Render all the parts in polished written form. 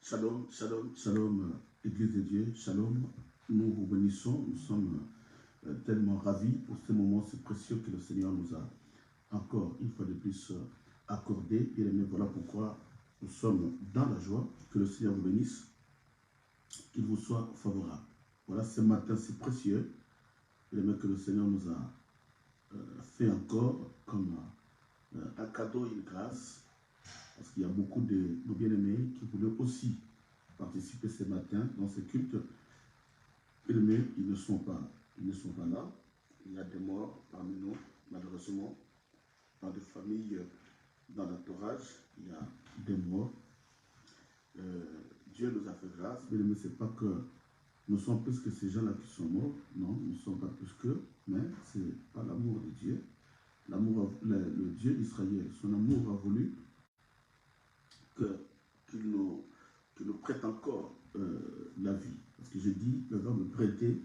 Shalom, shalom, shalom, Église de Dieu, shalom. Nous vous bénissons, nous sommes tellement ravis pour ce moment si précieux que le Seigneur nous a encore une fois de plus accordé. Bien aimé, voilà pourquoi nous sommes dans la joie. Que le Seigneur vous bénisse, qu'il vous soit favorable. Voilà ce matin si précieux, bien aimé, que le Seigneur nous a fait encore comme un cadeau et une grâce. Parce qu'il y a beaucoup de nos bien-aimés qui voulaient aussi participer ce matin dans ce culte. Bien-aimés, ils ne sont pas là. Il y a des morts parmi nous, malheureusement. Dans des familles, dans l'entourage, il y a des morts. Dieu nous a fait grâce. Bien-aimés, ce n'est pas que nous sommes plus que ces gens-là qui sont morts. Non, nous ne sommes pas plus qu'eux. Mais ce n'est pas l'amour de Dieu. Le Dieu d'Israël, son amour a voulu qu'il nous prête encore la vie. Parce que je dis, le verbe prêter,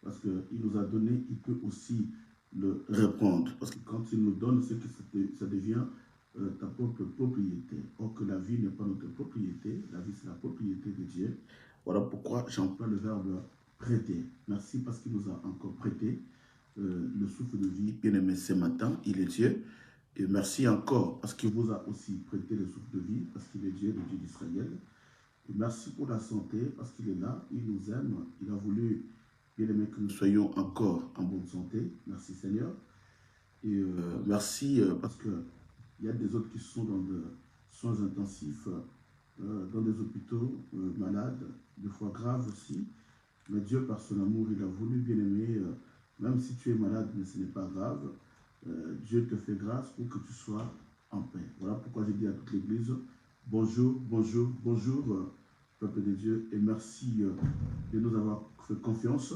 parce qu'il nous a donné, il peut aussi le répondre. Parce que quand il nous donne, c'est que ça devient ta propre propriété. Or que la vie n'est pas notre propriété, la vie c'est la propriété de Dieu. Voilà pourquoi j'emploie le verbe prêter. Merci parce qu'il nous a encore prêté le souffle de vie. Bien aimé ce matin, il est Dieu. Et merci encore parce qu'il vous a aussi prêté le souffle de vie, parce qu'il est Dieu, le Dieu d'Israël. Et merci pour la santé, parce qu'il est là, il nous aime, il a voulu, bien aimé, que nous soyons encore en bonne santé. Merci Seigneur. Et merci parce qu'il y a des autres qui sont dans des soins intensifs, dans des hôpitaux, malades, des fois graves aussi. Mais Dieu, par son amour, il a voulu, bien aimé, même si tu es malade, mais ce n'est pas grave, Dieu te fait grâce pour que tu sois en paix. Voilà pourquoi j'ai dit à toute l'Église, bonjour, bonjour, bonjour, peuple de Dieu, et merci de nous avoir fait confiance,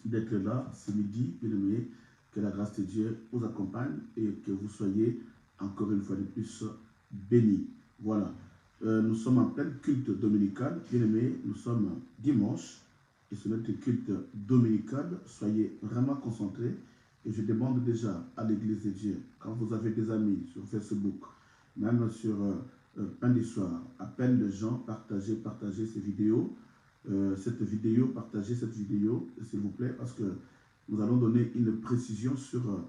d'être là ce midi, bien aimé, que la grâce de Dieu vous accompagne et que vous soyez encore une fois de plus bénis. Voilà, nous sommes en plein culte dominical, bien aimé, nous sommes dimanche, et c'est notre culte dominical, soyez vraiment concentrés. Et je demande déjà à l'Église de Dieu, quand vous avez des amis sur Facebook, même sur Pain du Soir, appelle les gens, partagez ces vidéos, partagez cette vidéo, s'il vous plaît, parce que nous allons donner une précision sur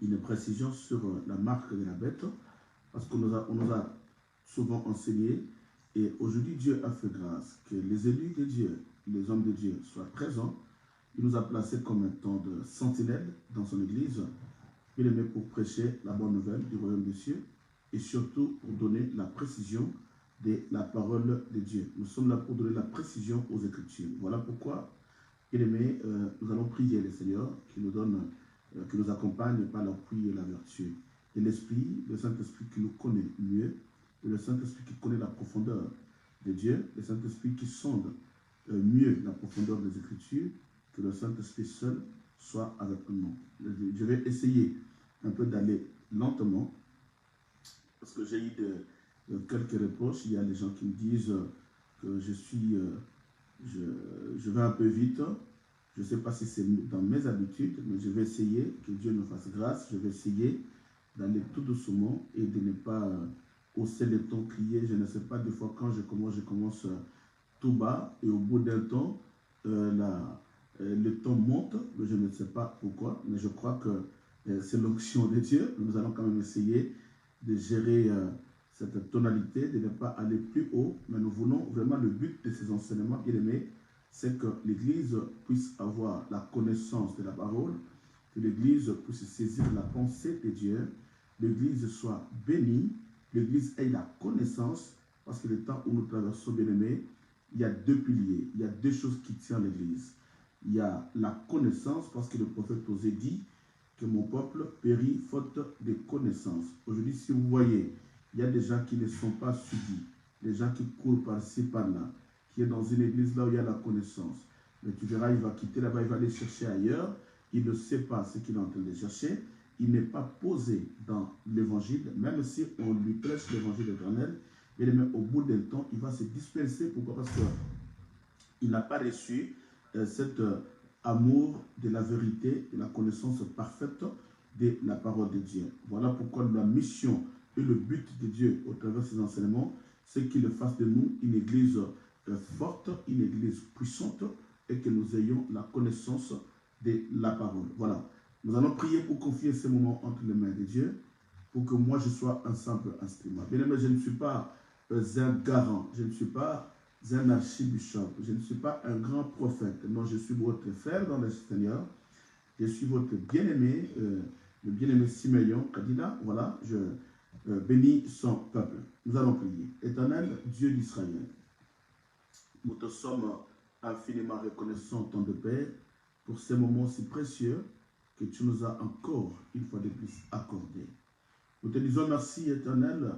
la marque de la bête, parce qu'on nous a souvent enseigné, et aujourd'hui Dieu a fait grâce, que les élus de Dieu, les hommes de Dieu soient présents. Il nous a placés comme un temps de sentinelle dans son église. Il aimait pour prêcher la bonne nouvelle du royaume des cieux et surtout pour donner la précision de la parole de Dieu. Nous sommes là pour donner la précision aux Écritures. Voilà pourquoi, il aimait, nous allons prier le Seigneur qui nous donne, qui nous accompagne par l'appui et la vertu. Et l'Esprit, le Saint-Esprit qui nous connaît mieux, et le Saint-Esprit qui connaît la profondeur de Dieu, le Saint-Esprit qui sonde mieux la profondeur des Écritures, que le Saint-Esprit seul soit avec nous. Je vais essayer un peu d'aller lentement, parce que j'ai eu quelques reproches. Il y a des gens qui me disent que je vais un peu vite. Je ne sais pas si c'est dans mes habitudes, mais je vais essayer, que Dieu nous fasse grâce. Je vais essayer d'aller tout doucement et de ne pas hausser les tons, crier. Je ne sais pas, des fois quand je commence tout bas, et au bout d'un temps, le ton monte, mais je ne sais pas pourquoi, mais je crois que c'est l'onction de Dieu. Nous allons quand même essayer de gérer cette tonalité, de ne pas aller plus haut, mais nous voulons vraiment, le but de ces enseignements, bien aimés, c'est que l'Église puisse avoir la connaissance de la parole, que l'Église puisse saisir la pensée de Dieu, l'Église soit bénie, l'Église ait la connaissance, parce que le temps où nous traversons, bien aimés, il y a deux piliers, il y a deux choses qui tiennent l'Église. Il y a la connaissance, parce que le prophète Osée dit que mon peuple périt faute de connaissance. Aujourd'hui, si vous voyez, il y a des gens qui ne sont pas suivis, des gens qui courent par-ci, par-là, qui est dans une église là où il y a la connaissance. Mais tu verras, il va quitter là-bas, il va aller chercher ailleurs, il ne sait pas ce qu'il est en train de chercher, il n'est pas posé dans l'évangile, même si on lui prêche l'évangile éternel, et même au bout d'un temps, il va se disperser. Pourquoi? Parce qu'il n'a pas reçu cet amour de la vérité, de la connaissance parfaite de la parole de Dieu. Voilà pourquoi la mission et le but de Dieu au travers de ces enseignements, c'est qu'il fasse de nous une église forte, une église puissante, et que nous ayons la connaissance de la parole. Voilà. Nous allons prier pour confier ces moments entre les mains de Dieu, pour que moi je sois un simple instrument. Bien aimé, je ne suis pas un garant, je ne suis pas un archibishop, je ne suis pas un grand prophète. Non, je suis votre frère dans le Seigneur. Je suis votre bien-aimé, le bien-aimé Simeon Kadila. Voilà, je bénis son peuple. Nous allons prier. Éternel Dieu d'Israël, nous te sommes infiniment reconnaissants, ton de Père, pour ces moments si précieux que tu nous as encore, une fois de plus, accordés. Nous te disons merci, Éternel,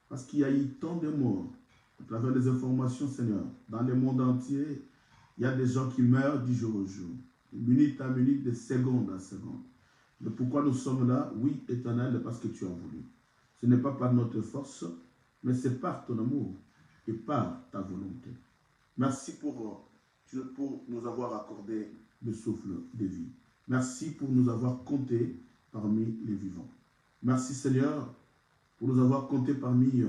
parce qu'il y a eu tant de morts à travers les informations, Seigneur. Dans le monde entier, il y a des gens qui meurent du jour au jour, de minute à minute, de seconde à seconde. Mais pourquoi nous sommes là? Oui, Éternel, parce que tu as voulu. Ce n'est pas par notre force, mais c'est par ton amour et par ta volonté. Merci pour nous avoir accordé le souffle de vie. Merci pour nous avoir comptés parmi les vivants. Merci Seigneur pour nous avoir comptés parmi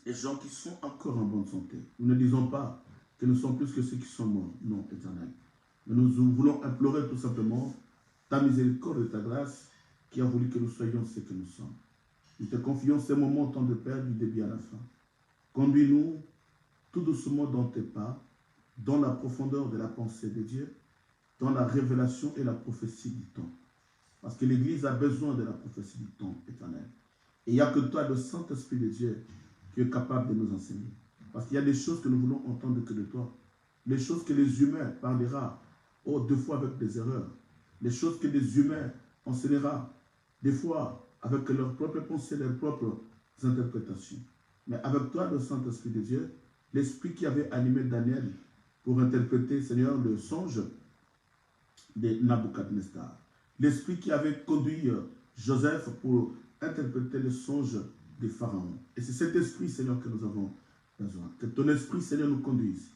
les gens qui sont encore en bonne santé. Nous ne disons pas que nous sommes plus que ceux qui sont morts. Non, Éternel. Mais nous voulons implorer tout simplement ta miséricorde et ta grâce qui a voulu que nous soyons ce que nous sommes. Nous te confions ces moments tant de Père du début à la fin. Conduis-nous tout doucement dans tes pas, dans la profondeur de la pensée de Dieu, dans la révélation et la prophétie du temps. Parce que l'Église a besoin de la prophétie du temps, Éternel. Et il n'y a que toi, le Saint-Esprit de Dieu, qui est capable de nous enseigner. Parce qu'il y a des choses que nous voulons entendre que de toi. Les choses que les humains parlera, deux fois avec des erreurs. Les choses que les humains enseignera, des fois avec leurs propres pensées, leurs propres interprétations. Mais avec toi, le Saint-Esprit de Dieu, l'Esprit qui avait animé Daniel pour interpréter, Seigneur, le songe de Nabucodonosor. L'Esprit qui avait conduit Joseph pour interpréter le songe des pharaons. Et c'est cet Esprit, Seigneur, que nous avons besoin. Que ton Esprit, Seigneur, nous conduise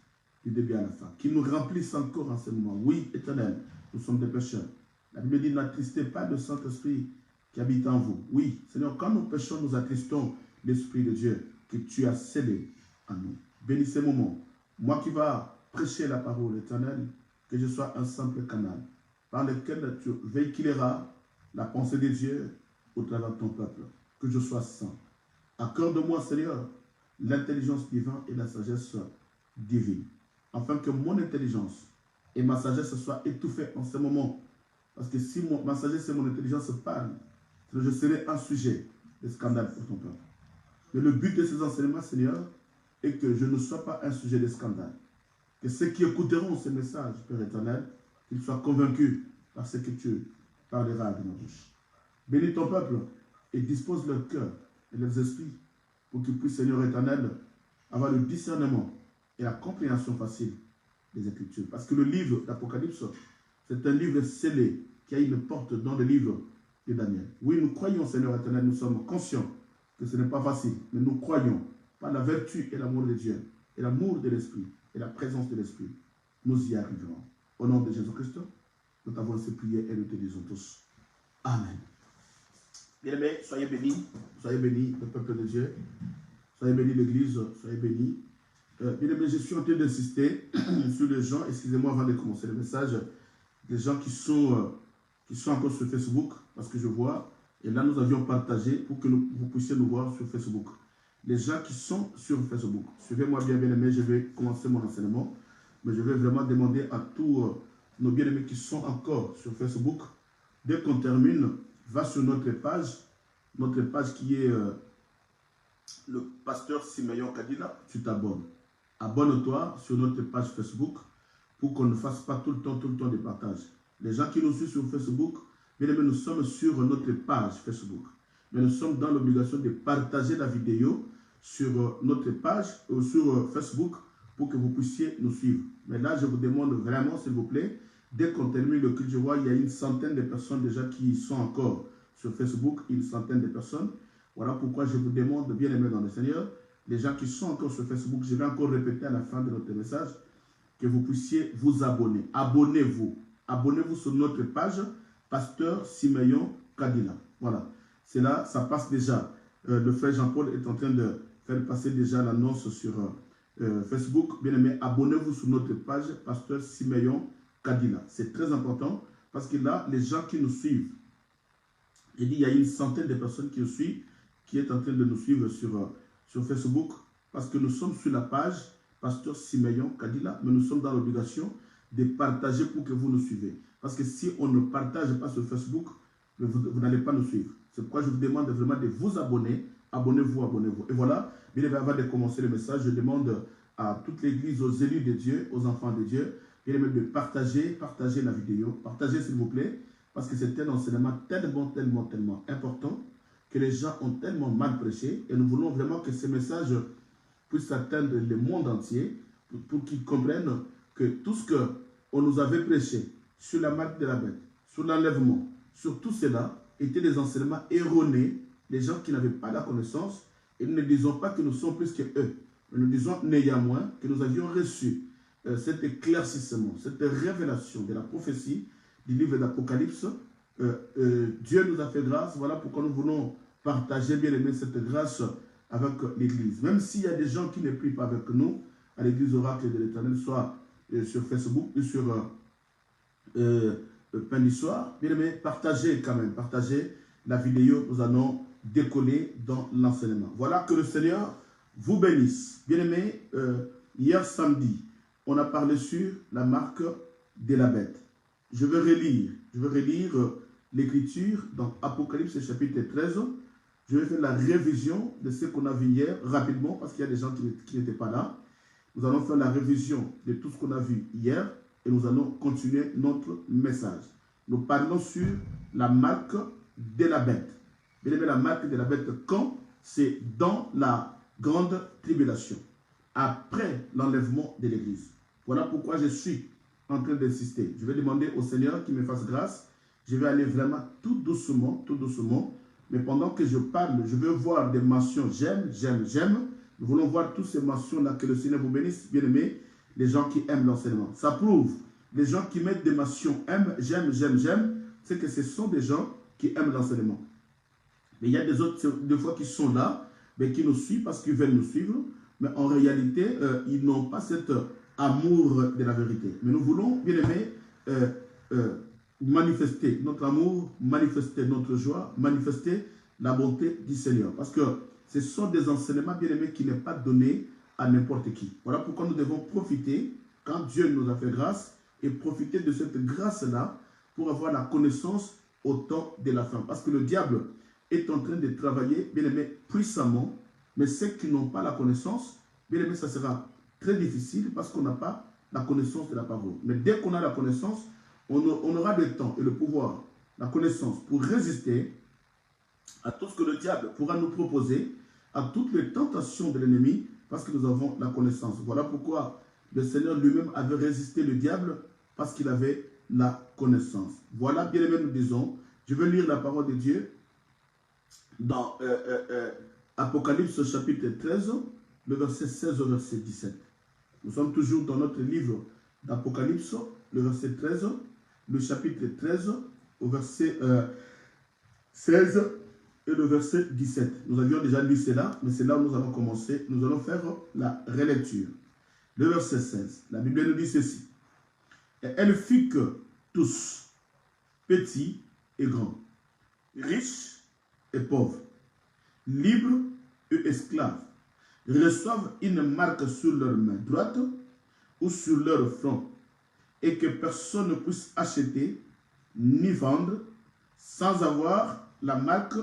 du début à la fin. Qu'il nous remplisse encore en ce moment. Oui, Éternel, nous sommes des pécheurs. La Bible dit, n'attristez pas le Saint-Esprit qui habite en vous. Oui, Seigneur, quand nous péchons, nous attristons l'Esprit de Dieu que tu as scellé en nous. Bénis ces moments. Moi qui va prêcher la parole, Éternel, que je sois un simple canal par lequel tu véhiculeras la pensée de Dieu au travers de ton peuple. Que je sois saint. Accorde-moi, Seigneur, l'intelligence divine et la sagesse divine, afin que mon intelligence et ma sagesse soient étouffées en ce moment. Parce que si ma sagesse et mon intelligence parlent, je serai un sujet de scandale pour ton peuple. Mais le but de ces enseignements, Seigneur, est que je ne sois pas un sujet de scandale. Que ceux qui écouteront ce message, Père éternel, qu'ils soient convaincus par ce que tu parleras de ma bouche. Bénis ton peuple et dispose leur cœur et leurs esprits pour qu'ils puissent, Seigneur éternel, avoir le discernement et la compréhension facile des Écritures. Parce que le livre d'Apocalypse, c'est un livre scellé qui a une porte dans le livre de Daniel. Oui, nous croyons, Seigneur éternel, nous sommes conscients que ce n'est pas facile, mais nous croyons par la vertu et l'amour de Dieu, et l'amour de l'Esprit, et la présence de l'Esprit, nous y arriverons. Au nom de Jésus-Christ, nous t'avons laissé prier et nous te disons tous Amen. Bien-aimés, soyez bénis, le peuple de Dieu, soyez bénis l'Église, soyez bénis. Bien-aimés, je suis en train d'insister sur les gens, excusez-moi avant de commencer le message, des gens qui sont encore sur Facebook, parce que je vois, et là nous avions partagé pour que vous puissiez nous voir sur Facebook. Les gens qui sont sur Facebook, suivez-moi bien-aimés, je vais commencer mon enseignement, mais je vais vraiment demander à tous nos bien-aimés qui sont encore sur Facebook, dès qu'on termine, va sur notre page qui est le pasteur Simeon Kadila, tu t'abonnes. Abonne-toi sur notre page Facebook pour qu'on ne fasse pas tout le temps des partages. Les gens qui nous suivent sur Facebook, bien aimés, nous sommes sur notre page Facebook. Mais nous sommes dans l'obligation de partager la vidéo sur notre page ou sur Facebook pour que vous puissiez nous suivre. Mais là, je vous demande vraiment, s'il vous plaît, dès qu'on termine le culte, je vois il y a une centaine de personnes déjà qui sont encore sur Facebook, une centaine de personnes. Voilà pourquoi je vous demande, bien aimés dans le Seigneur, les gens qui sont encore sur Facebook, je vais encore répéter à la fin de notre message, que vous puissiez vous abonner. Abonnez-vous. Abonnez-vous sur notre page, Pasteur Simeon Kadila. Voilà. C'est là, ça passe déjà. Le frère Jean-Paul est en train de faire passer déjà l'annonce sur Facebook. Bien aimé, abonnez-vous sur notre page Pasteur Simeon Kadila. C'est très important parce que là, les gens qui nous suivent, il y a une centaine de personnes qui nous suivent, qui est en train de nous suivre sur Facebook, parce que nous sommes sur la page Pasteur Simeon Kadila, mais nous sommes dans l'obligation de partager pour que vous nous suivez. Parce que si on ne partage pas sur Facebook, vous n'allez pas nous suivre. C'est pourquoi je vous demande vraiment de vous abonner. Abonnez-vous, abonnez-vous. Et voilà, bien évidemment, avant de commencer le message, je demande à toute l'église, aux élus de Dieu, aux enfants de Dieu, bien évidemment, de partager la vidéo. Partagez s'il vous plaît, parce que c'est un enseignement tellement important, que les gens ont tellement mal prêché. Et nous voulons vraiment que ce message puisse atteindre le monde entier, pour qu'ils comprennent que tout ce qu'on nous avait prêché sur la marque de la bête, sur l'enlèvement, sur tout cela, étaient des enseignements erronés, des gens qui n'avaient pas la connaissance, et nous ne disons pas que nous sommes plus qu'eux. Nous disons néanmoins que nous avions reçu cet éclaircissement, cette révélation de la prophétie du livre d'Apocalypse. Dieu nous a fait grâce, voilà pourquoi nous voulons partager bien aimé cette grâce avec l'Église. Même s'il y a des gens qui ne prient pas avec nous, à l'Église Oracle de l'Éternel, soit sur Facebook ou sur Pain du Soir, bien aimé, partagez quand même, partagez la vidéo, nous allons décoller dans l'enseignement. Voilà, que le Seigneur vous bénisse. Bien aimé, hier samedi, on a parlé sur la marque de la bête. Je vais relire l'écriture dans Apocalypse chapitre 13. Je vais faire la révision de ce qu'on a vu hier rapidement parce qu'il y a des gens qui n'étaient pas là. Nous allons faire la révision de tout ce qu'on a vu hier et nous allons continuer notre message. Nous parlons sur la marque de la bête. Bien aimé, la marque de la bête, quand? C'est dans la grande tribulation, après l'enlèvement de l'Église. Voilà pourquoi je suis en train d'insister. Je vais demander au Seigneur qu'il me fasse grâce. Je vais aller vraiment tout doucement. Mais pendant que je parle, je veux voir des mentions j'aime. Nous voulons voir toutes ces mentions-là, que le Seigneur vous bénisse, bien aimés, les gens qui aiment l'enseignement. Ça prouve, les gens qui mettent des mentions aime, j'aime, c'est que ce sont des gens qui aiment l'enseignement. Mais il y a des autres, des fois, qui sont là, mais qui nous suivent parce qu'ils veulent nous suivre, mais en réalité, ils n'ont pas cet amour de la vérité. Mais nous voulons, bien aimés, manifester notre amour, manifester notre joie, manifester la bonté du Seigneur. Parce que ce sont des enseignements, bien aimés, qui n'est pas donné à n'importe qui. Voilà pourquoi nous devons profiter, quand Dieu nous a fait grâce, et profiter de cette grâce-là pour avoir la connaissance au temps de la fin. Parce que le diable est en train de travailler, bien aimé, puissamment, mais ceux qui n'ont pas la connaissance, bien aimé, ça sera très difficile parce qu'on n'a pas la connaissance de la parole. Mais dès qu'on a la connaissance, on aura le temps et le pouvoir, la connaissance pour résister à tout ce que le diable pourra nous proposer, à toutes les tentations de l'ennemi, parce que nous avons la connaissance. Voilà pourquoi le Seigneur lui-même avait résisté le diable, parce qu'il avait la connaissance. Voilà, bien aimé, nous disons, je vais lire la parole de Dieu dans Apocalypse chapitre 13, le verset 16 au verset 17. Nous sommes toujours dans notre livre d'Apocalypse, le verset 13, le chapitre 13, au verset 16 et le verset 17. Nous avions déjà lu cela, mais c'est là où nous allons commencer. Nous allons faire la relecture. Le verset 16, la Bible nous dit ceci. Et elle fit que tous, petits et grands, riches et pauvres, libres et esclaves, reçoivent une marque sur leur main droite ou sur leur front, et que personne ne puisse acheter ni vendre sans avoir la marque,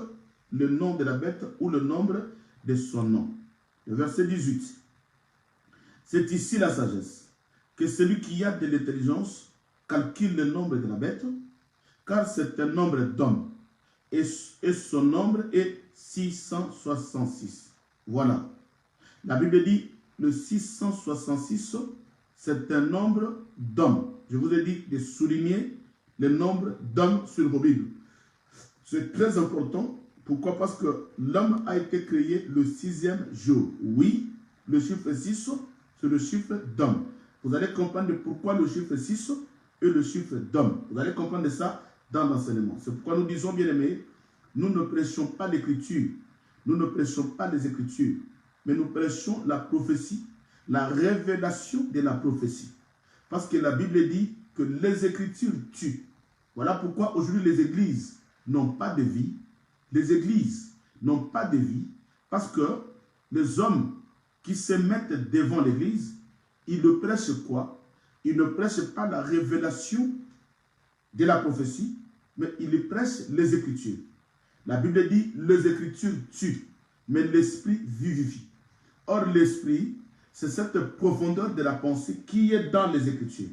le nom de la bête ou le nombre de son nom. Le verset 18. C'est ici la sagesse, que celui qui a de l'intelligence calcule le nombre de la bête, car c'est un nombre d'hommes, et son nombre est 666. Voilà. La Bible dit, le 666, c'est un nombre d'hommes. Je vous ai dit de souligner le nombre d'hommes sur vos Bibles. C'est très important. Pourquoi? Parce que l'homme a été créé le 6e jour. Oui, le chiffre 6, c'est le chiffre d'homme. Vous allez comprendre pourquoi le chiffre 6 est le chiffre d'homme. Vous allez comprendre ça dans l'enseignement. C'est pourquoi nous disons, bien aimés, nous ne prêchons pas l'écriture. Nous ne prêchons pas les écritures. mais nous prêchons la prophétie, la révélation de la prophétie. Parce que la Bible dit que les Écritures tuent. Voilà pourquoi aujourd'hui les églises n'ont pas de vie. Les églises n'ont pas de vie parce que les hommes qui se mettent devant l'église, ils ne prêchent quoi? Ils ne prêchent pas la révélation de la prophétie, mais ils prêchent les Écritures. La Bible dit les Écritures tuent, mais l'Esprit vivifie. Or, l'Esprit, c'est cette profondeur de la pensée qui est dans les Écritures.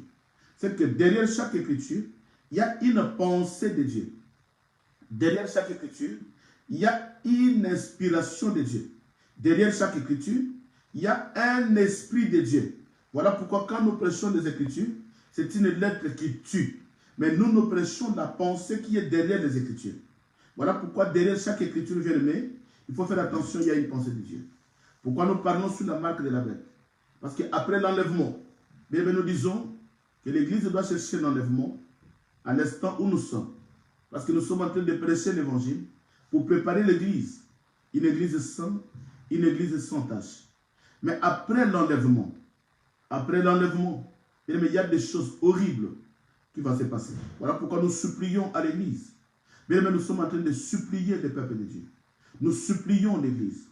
C'est que derrière chaque Écriture, il y a une pensée de Dieu. Derrière chaque Écriture, il y a une inspiration de Dieu. Derrière chaque Écriture, il y a un esprit de Dieu. Voilà pourquoi quand nous prêchons les Écritures, c'est une lettre qui tue. Mais nous prêchons la pensée qui est derrière les Écritures. Voilà pourquoi derrière chaque Écriture, bien-aimé, il faut faire attention, il y a une pensée de Dieu. Pourquoi nous parlons sous la marque de la bête? Parce qu'après l'enlèvement, nous disons que l'Église doit chercher l'enlèvement à l'instant où nous sommes. Parce que nous sommes en train de prêcher l'Évangile pour préparer l'Église. Une Église sainte, une Église sans tache. Mais après l'enlèvement, il y a des choses horribles qui vont se passer. Voilà pourquoi nous supplions à l'Église. Mais nous sommes en train de supplier le peuple de Dieu. Nous supplions l'Église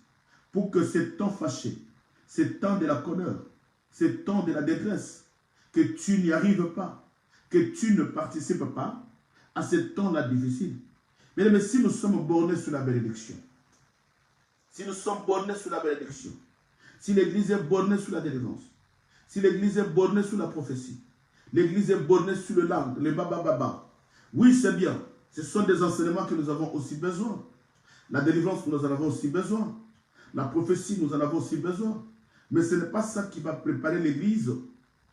pour que ces temps fâchés, ces temps de la colère, ces temps de la détresse, que tu n'y arrives pas, que tu ne participes pas à ces temps-là difficiles. Mais si nous sommes bornés sur la bénédiction, si nous sommes bornés sur la bénédiction, si l'Église est bornée sur la délivrance, si l'Église est bornée sur la prophétie, l'Église est bornée sur le langue, le baba. Oui, c'est bien. Ce sont des enseignements que nous avons aussi besoin. La délivrance, nous en avons aussi besoin. La prophétie, nous en avons aussi besoin. Mais ce n'est pas ça qui va préparer l'Église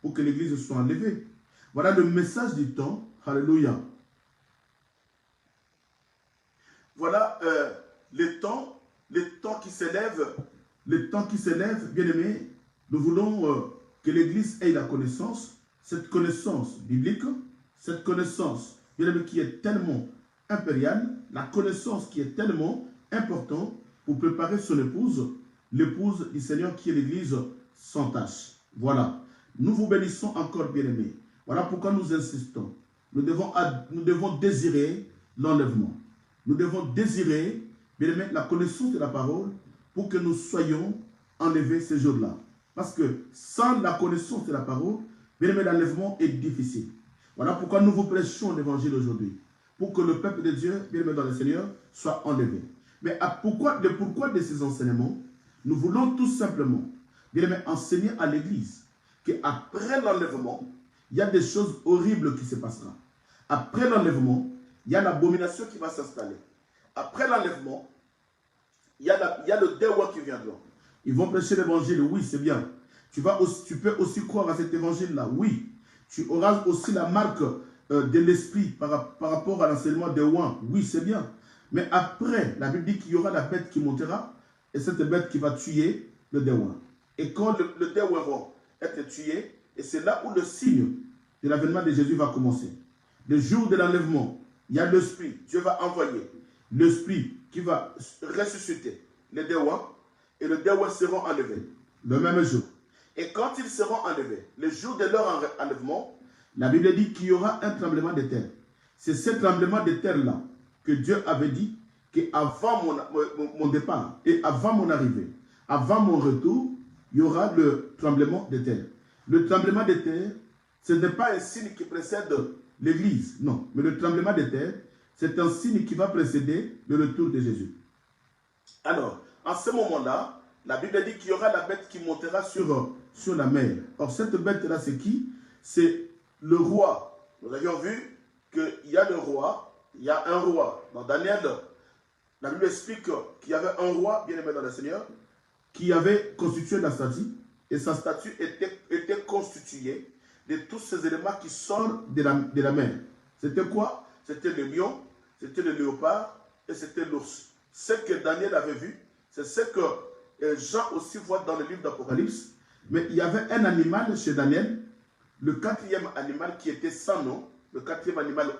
pour que l'Église soit enlevée. Voilà le message du temps. Alléluia. Voilà le temps qui s'élève. Le temps qui s'élève, bien aimé, nous voulons que l'Église ait la connaissance, cette connaissance biblique, cette connaissance, bien aimé, qui est tellement impériale, la connaissance qui est tellement importante pour préparer son épouse, l'épouse du Seigneur qui est l'Église sans tache. Voilà. Nous vous bénissons encore, bien aimés. Voilà pourquoi nous insistons. Nous devons désirer l'enlèvement. Nous devons désirer, bien aimé, la connaissance de la parole pour que nous soyons enlevés ces jours-là. Parce que sans la connaissance de la parole, bien aimé, l'enlèvement est difficile. Voilà pourquoi nous vous prêchons l'évangile aujourd'hui. Pour que le peuple de Dieu, bien aimé dans le Seigneur, soit enlevé. Mais pourquoi de ces enseignements? Nous voulons tout simplement, bien aimé, enseigner à l'Église qu'après l'enlèvement, il y a des choses horribles qui se passeront. Après l'enlèvement, il y a l'abomination qui va s'installer. Après l'enlèvement, il y a le déwa qui viendra. Ils vont prêcher l'évangile, oui, c'est bien. Tu peux aussi croire à cet évangile-là, oui. Tu auras aussi la marque de l'esprit par rapport à l'enseignement des ouins, oui, c'est bien. Mais après, la Bible dit qu'il y aura la bête qui montera, et cette bête qui va tuer le déwa. Et quand le déwa va être tué, et c'est là où le signe de l'avènement de Jésus va commencer. Le jour de l'enlèvement, il y a l'esprit, Dieu va envoyer l'esprit qui va ressusciter les déwa, et les déwa seront enlevés le même jour. Et quand ils seront enlevés, le jour de leur enlèvement, la Bible dit qu'il y aura un tremblement de terre. C'est ce tremblement de terre-là que Dieu avait dit qu'avant mon départ et avant mon arrivée, avant mon retour, il y aura le tremblement de terre. Le tremblement de terre, ce n'est pas un signe qui précède l'Église, non. Mais le tremblement de terre, c'est un signe qui va précéder le retour de Jésus. Alors, en ce moment-là, la Bible dit qu'il y aura la bête qui montera sur la mer. Or, cette bête-là, c'est qui? C'est le roi. Nous avions vu qu'il y a le roi, il y a un roi. Dans Daniel, la Bible explique qu'il y avait un roi, bien aimé dans le Seigneur, qui avait constitué la statue, et sa statue était constituée de tous ces éléments qui sortent de la mer. C'était quoi? C'était le lion, c'était le léopard, et c'était l'ours. Ce que Daniel avait vu, c'est ce que Jean aussi voit dans le livre d'Apocalypse. Mais il y avait un animal chez Daniel, le quatrième animal qui était sans nom, le quatrième animal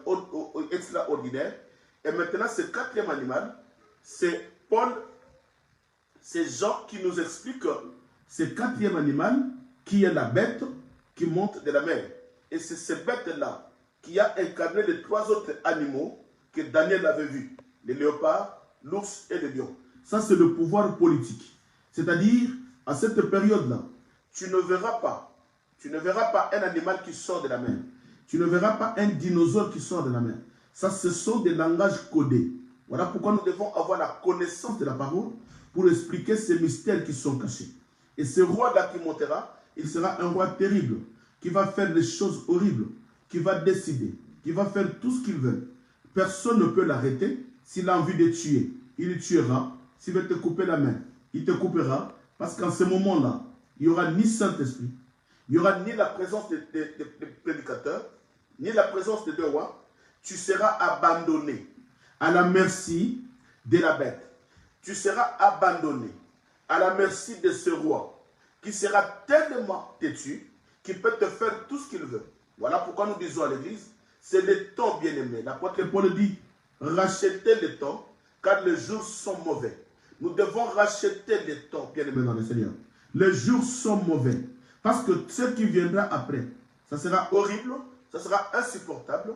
extraordinaire. Et maintenant, ce quatrième animal, c'est Paul c'est Jean qui nous explique ce quatrième animal qui est la bête qui monte de la mer. Et c'est cette bête-là qui a incarné les 3 autres animaux que Daniel avait vus. Les léopards, l'ours et le lion. Ça, c'est le pouvoir politique. C'est-à-dire, à cette période-là, tu ne verras pas un animal qui sort de la mer. Tu ne verras pas un dinosaure qui sort de la mer. Ça, ce sont des langages codés. Voilà pourquoi nous devons avoir la connaissance de la parole pour expliquer ces mystères qui sont cachés. Et ce roi-là qui montera, il sera un roi terrible, qui va faire des choses horribles, qui va décider, qui va faire tout ce qu'il veut. Personne ne peut l'arrêter. S'il a envie de tuer, il le tuera. S'il veut te couper la main, il te coupera. Parce qu'en ce moment-là, il n'y aura ni Saint-Esprit, il n'y aura ni la présence des prédicateurs, ni la présence des 2 rois. Tu seras abandonné à la merci de la bête. Tu seras abandonné à la merci de ce roi qui sera tellement têtu qu'il peut te faire tout ce qu'il veut. Voilà pourquoi nous disons à l'église, c'est le temps bien-aimé. L'apôtre Paul dit, rachetez le temps car les jours sont mauvais. Nous devons racheter le temps bien-aimé dans le Seigneur. Les jours sont mauvais parce que ce qui viendra après, ça sera horrible, ça sera insupportable,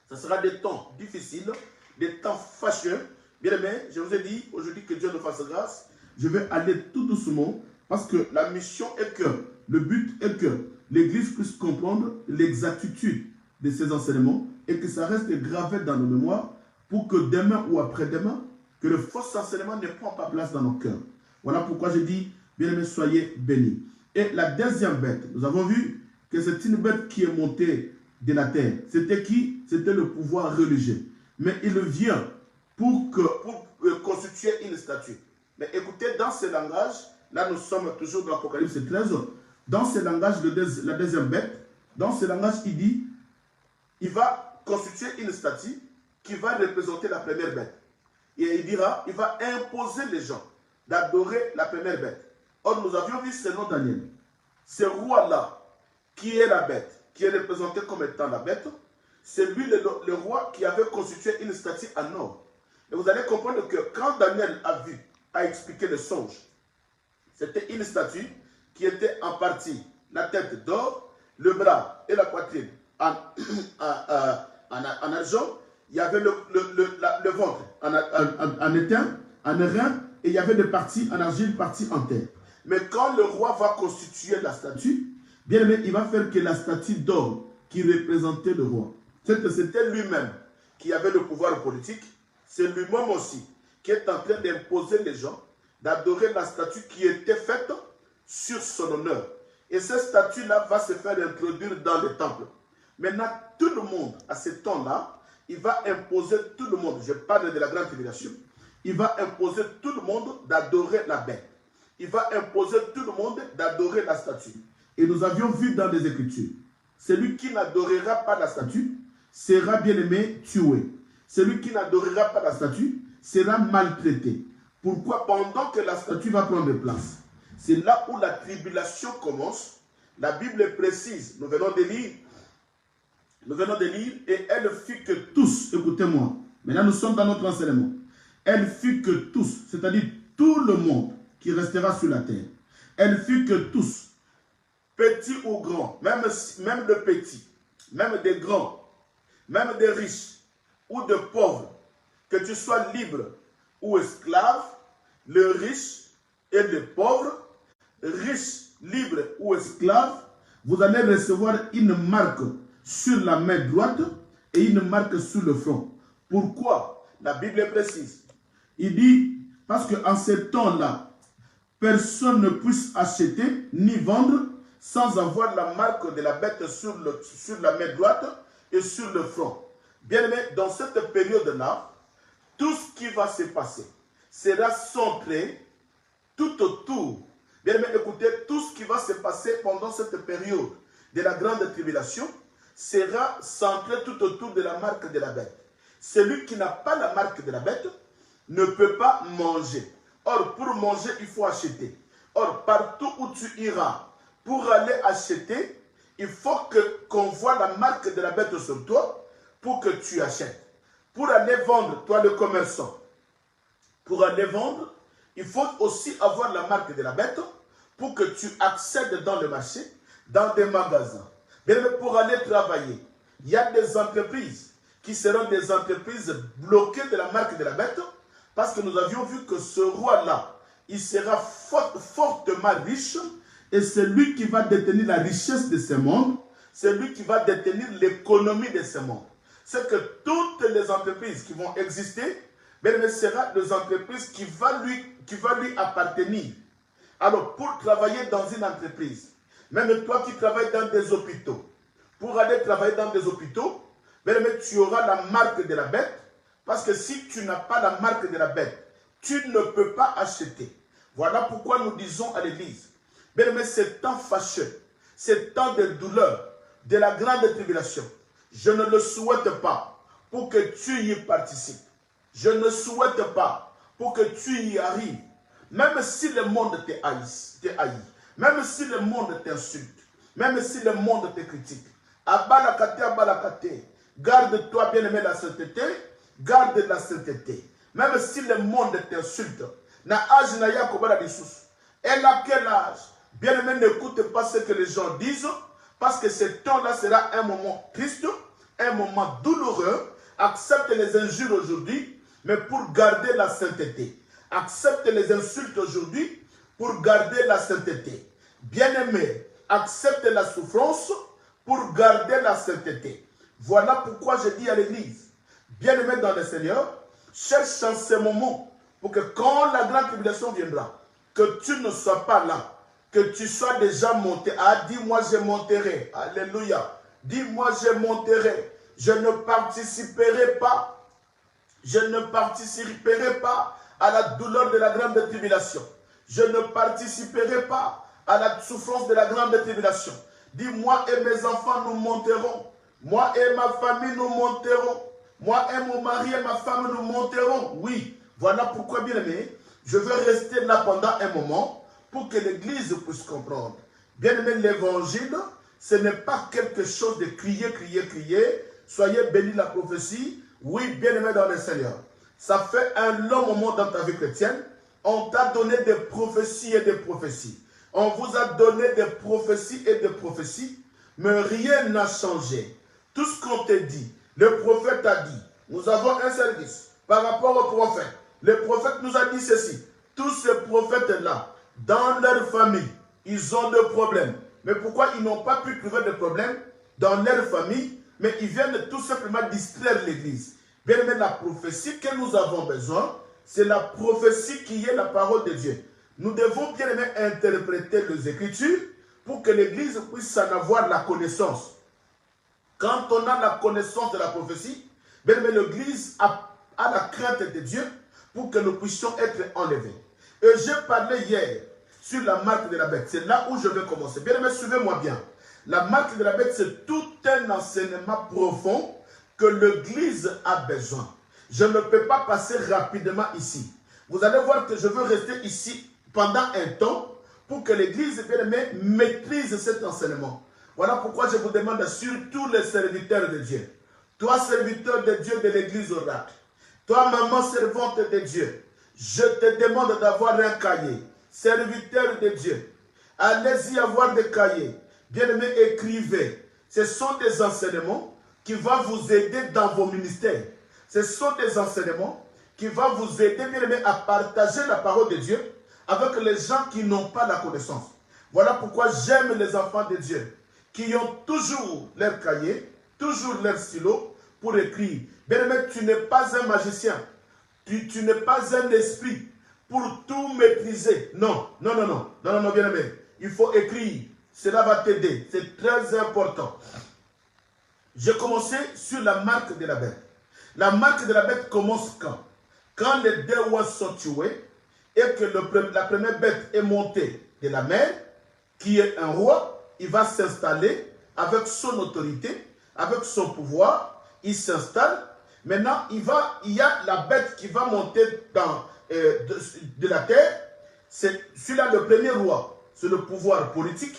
ça sera des temps difficiles, des temps fâcheux. Bien-aimé, je vous ai dit aujourd'hui que Dieu nous fasse grâce. Je vais aller tout doucement parce que la mission est que, le but est que l'Église puisse comprendre l'exactitude de ces enseignements et que ça reste gravé dans nos mémoires pour que demain ou après-demain, que le faux enseignement ne prenne pas place dans nos cœurs. Voilà pourquoi je dis, bien-aimés, soyez bénis. Et la deuxième bête, nous avons vu que c'est une bête qui est montée de la terre. C'était qui? C'était le pouvoir religieux. Mais il vient pour constituer une statue. Mais écoutez, dans ce langage, là nous sommes toujours dans l'Apocalypse 13, dans ce langage, la deuxième bête, dans ce langage, il dit, il va constituer une statue qui va représenter la première bête. Et il dira, il va imposer les gens d'adorer la première bête. Or, nous avions vu ce nom Daniel. Ce roi-là, qui est la bête, qui est représenté comme étant la bête, c'est lui le roi qui avait constitué une statue en or. Et vous allez comprendre que quand Daniel a expliqué le songe, c'était une statue qui était en partie la tête d'or, le bras et la poitrine en argent. Il y avait le ventre en étain, en airain, et il y avait des parties en argile, parties en terre. Mais quand le roi va constituer la statue, bien aimé, il va faire que la statue d'or qui représentait le roi, c'était lui-même qui avait le pouvoir politique, c'est lui-même aussi qui est en train d'imposer les gens d'adorer la statue qui était faite sur son honneur. Et cette statue-là va se faire introduire dans le temple. Maintenant, tout le monde, à ce temps-là, il va imposer tout le monde, je parle de la grande tribulation, il va imposer tout le monde d'adorer la bête. Il va imposer tout le monde d'adorer la statue. Et nous avions vu dans les Écritures, celui qui n'adorera pas la statue sera bien aimé tué. Celui qui n'adorera pas la statue sera maltraité. Pourquoi? Pendant que la statue va prendre place. C'est là où la tribulation commence. La Bible est précise. Nous venons de lire, et elle fit que tous, écoutez-moi, maintenant nous sommes dans notre enseignement, elle fit que tous, c'est-à-dire tout le monde qui restera sur la terre, elle fit que tous, petits ou grands, même de petits, même des grands, même des riches ou de pauvres, que tu sois libre ou esclave, le riche et le pauvre, riche, libre ou esclave, vous allez recevoir une marque sur la main droite et une marque sur le front. Pourquoi? La Bible est précise. Il dit, parce qu'en ce temps-là, personne ne puisse acheter ni vendre sans avoir la marque de la bête sur la main droite et sur le front. Bien aimé, dans cette période-là, tout ce qui va se passer sera centré tout autour. Bien aimé, écoutez, tout ce qui va se passer pendant cette période de la grande tribulation sera centré tout autour de la marque de la bête. Celui qui n'a pas la marque de la bête ne peut pas manger. Or, pour manger, il faut acheter. Or, partout où tu iras pour aller acheter, il faut qu'on voit la marque de la bête sur toi pour que tu achètes. Pour aller vendre, toi le commerçant, pour aller vendre, il faut aussi avoir la marque de la bête pour que tu accèdes dans le marché, dans des magasins. Bien, pour aller travailler, il y a des entreprises qui seront des entreprises bloquées de la marque de la bête parce que nous avions vu que ce roi-là, il sera fortement riche et c'est lui qui va détenir la richesse de ce monde, c'est lui qui va détenir l'économie de ce monde. C'est que toutes les entreprises qui vont exister, ce sera des entreprises qui vont lui appartenir. Alors, pour travailler dans une entreprise, même toi qui travailles dans des hôpitaux, pour aller travailler dans des hôpitaux, tu auras la marque de la bête, parce que si tu n'as pas la marque de la bête, tu ne peux pas acheter. Voilà pourquoi nous disons à l'église, c'est temps fâcheux, c'est temps de douleur, de la grande tribulation. Je ne le souhaite pas pour que tu y participes. Je ne souhaite pas pour que tu y arrives. Même si le monde te haït, même si le monde t'insulte, même si le monde te critique. Abalakate, garde-toi bien-aimé la sainteté, garde la sainteté. Même si le monde t'insulte, na âge na yakobala des sous. Elle a quel âge? Bien-aimé, n'écoute pas ce que les gens disent, parce que ce temps-là sera un moment triste, un moment douloureux. Accepte les injures aujourd'hui, mais pour garder la sainteté. Accepte les insultes aujourd'hui pour garder la sainteté. Bien-aimé, accepte la souffrance pour garder la sainteté. Voilà pourquoi je dis à l'église, bien-aimé dans le Seigneur, cherche en ce moment pour que quand la grande tribulation viendra, que tu ne sois pas là, que tu sois déjà monté. Ah, dis-moi, je monterai. Alléluia. Dis-moi, je monterai. Je ne participerai pas. Je ne participerai pas à la douleur de la grande tribulation. Je ne participerai pas à la souffrance de la grande tribulation. Dis, moi et mes enfants, nous monterons. Moi et ma famille, nous monterons. Moi et mon mari et ma femme, nous monterons. Oui, voilà pourquoi, bien aimé, je veux rester là pendant un moment pour que l'Église puisse comprendre. Bien aimé, l'évangile, ce n'est pas quelque chose de crier, crier, crier. Soyez bénis la prophétie. Oui, bien aimé dans le Seigneur. Ça fait un long moment dans ta vie chrétienne. On t'a donné des prophéties et des prophéties. On vous a donné des prophéties et des prophéties, mais rien n'a changé. Tout ce qu'on t'a dit, le prophète a dit, nous avons un service par rapport au prophète. Le prophète nous a dit ceci. Tous ces prophètes-là, dans leur famille, ils ont des problèmes. Mais pourquoi ils n'ont pas pu trouver de problèmes dans leur famille, mais ils viennent tout simplement distraire l'Église. Bien aimé, la prophétie que nous avons besoin, c'est la prophétie qui est la parole de Dieu. Nous devons bien aimé interpréter les Écritures pour que l'Église puisse en avoir la connaissance. Quand on a la connaissance de la prophétie, bien aimé, l'Église a la crainte de Dieu pour que nous puissions être enlevés. Et j'ai parlé hier sur la marque de la bête. C'est là où je vais commencer. Bien aimé, suivez-moi bien. La marque de la bête, c'est tout un enseignement profond que l'Église a besoin. Je ne peux pas passer rapidement ici. Vous allez voir que je veux rester ici pendant un temps pour que l'Église, bien aimé, maîtrise cet enseignement. Voilà pourquoi je vous demande sur tous les serviteurs de Dieu. Toi, serviteur de Dieu de l'Église Oracle. Toi, maman servante de Dieu. Je te demande d'avoir un cahier. Serviteur de Dieu. Allez-y avoir des cahiers. Bien-aimés, écrivez. Ce sont des enseignements qui vont vous aider dans vos ministères. Ce sont des enseignements qui vont vous aider, bien-aimés, à partager la parole de Dieu avec les gens qui n'ont pas la connaissance. Voilà pourquoi j'aime les enfants de Dieu qui ont toujours leur cahier, toujours leur stylo pour écrire. Bien-aimé, tu n'es pas un magicien. Tu n'es pas un esprit pour tout maîtriser. Non, non, non, non, non, non, non, bien-aimé. Il faut écrire. Cela va t'aider. C'est très important. J'ai commencé sur la marque de la bête. La marque de la bête commence quand? Quand les deux rois sont tués et que la première bête est montée de la mer, qui est un roi, il va s'installer avec son autorité, avec son pouvoir. Il s'installe. Maintenant, il y a la bête qui va monter de la terre. C'est celui-là, le premier roi, c'est le pouvoir politique.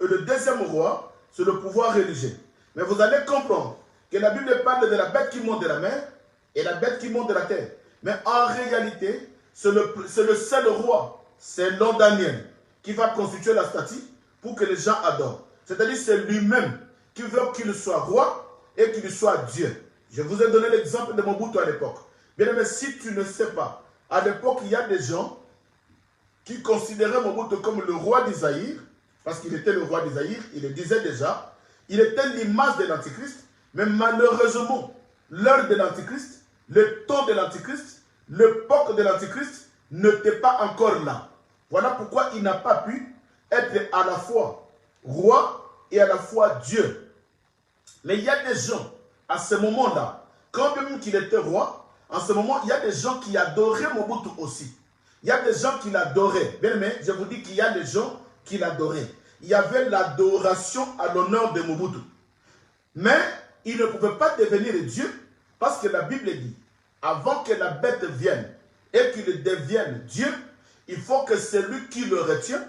Et le deuxième roi, c'est le pouvoir religieux. Mais vous allez comprendre que la Bible parle de la bête qui monte de la mer et la bête qui monte de la terre. Mais en réalité, c'est le seul roi, selon Daniel, qui va constituer la statue pour que les gens adorent. C'est-à-dire c'est lui-même qui veut qu'il soit roi et qu'il soit Dieu. Je vous ai donné l'exemple de Mobutu à l'époque. Bien aimé, si tu ne sais pas, à l'époque, il y a des gens qui considéraient Mobutu comme le roi d'Isaïr, parce qu'il était le roi d'Isaïr, il le disait déjà, il était l'image de l'Antichrist, mais malheureusement, l'heure de l'Antichrist, le temps de l'Antichrist, l'époque de l'Antichrist n'était pas encore là. Voilà pourquoi il n'a pas pu être à la fois roi et à la fois Dieu. Mais il y a des gens, à ce moment-là, quand même qu'il était roi, en ce moment, il y a des gens qui adoraient Mobutu aussi. Il y a des gens qui l'adoraient. Bien aimé, je vous dis qu'il y a des gens qui l'adoraient. Il y avait l'adoration à l'honneur de Mobutu. Mais il ne pouvait pas devenir Dieu parce que la Bible dit, avant que la bête vienne et qu'il devienne Dieu, il faut que celui qui le retient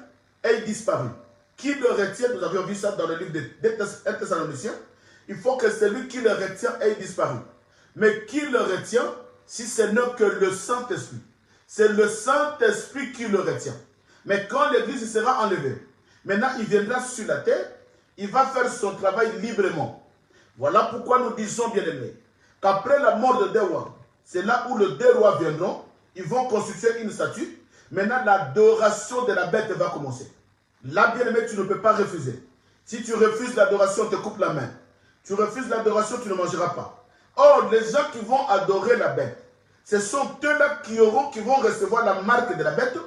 ait disparu. Qui le retient, nous avions vu ça dans le livre des Thessaloniciens, il faut que celui qui le retient ait disparu. Mais qui le retient si ce n'est que le Saint-Esprit? C'est le Saint-Esprit qui le retient. Mais quand l'Église sera enlevée, maintenant il viendra sur la terre, il va faire son travail librement. Voilà pourquoi nous disons, bien aimés, qu'après la mort de deux rois, c'est là où les deux rois viendront, ils vont constituer une statue. Maintenant, l'adoration de la bête va commencer. Là, bien aimé, tu ne peux pas refuser. Si tu refuses l'adoration, on te coupe la main. Tu refuses l'adoration, tu ne mangeras pas. Or, les gens qui vont adorer la bête, ce sont eux-là qui vont recevoir la marque de la bête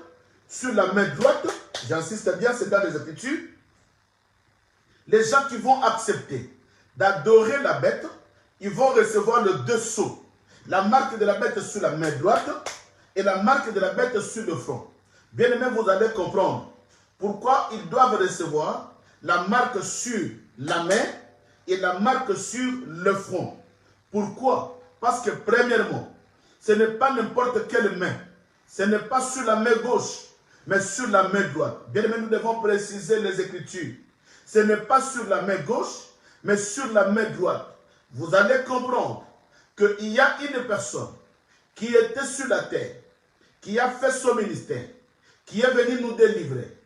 sur la main droite. J'insiste bien, c'est dans les Écritures. Les gens qui vont accepter d'adorer la bête, ils vont recevoir les deux sceaux. La marque de la bête sur la main droite et la marque de la bête sur le front. Bien aimé, vous allez comprendre pourquoi ils doivent recevoir la marque sur la main et la marque sur le front. Pourquoi? Parce que premièrement, ce n'est pas n'importe quelle main. Ce n'est pas sur la main gauche, mais sur la main droite. Bien aimé, nous devons préciser les Écritures. Ce n'est pas sur la main gauche, mais sur la main droite. Vous allez comprendre qu'il y a une personne qui était sur la terre, qui a fait son ministère, qui est venu nous délivrer,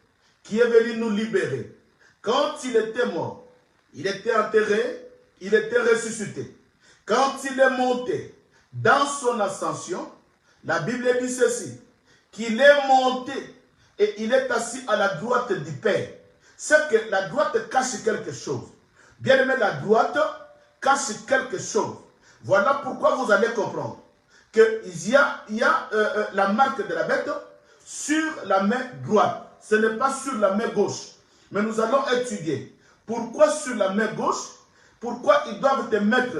qui est venu nous libérer. Quand il était mort, il était enterré, il était ressuscité. Quand il est monté dans son ascension, la Bible dit ceci, qu'il est monté et il est assis à la droite du Père. C'est que la droite cache quelque chose. Bien aimé, la droite cache quelque chose. Voilà pourquoi vous allez comprendre qu'il y a la marque de la bête sur la main droite. Ce n'est pas sur la main gauche. Mais nous allons étudier pourquoi sur la main gauche, pourquoi ils doivent te mettre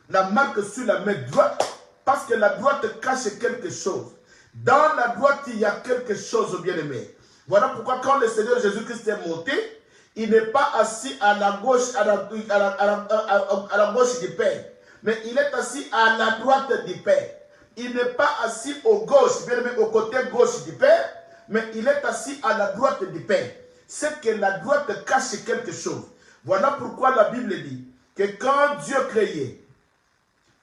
la marque sur la main droite. Parce que la droite cache quelque chose. Dans la droite, il y a quelque chose, bien aimé. Voilà pourquoi quand le Seigneur Jésus-Christ est monté, il n'est pas assis à la gauche, à la gauche du Père. Mais il est assis à la droite du Père. Il n'est pas assis au gauche, bien aimé, au côté gauche du Père, mais il est assis à la droite du Père. C'est que la droite cache quelque chose. Voilà pourquoi la Bible dit que quand Dieu créait,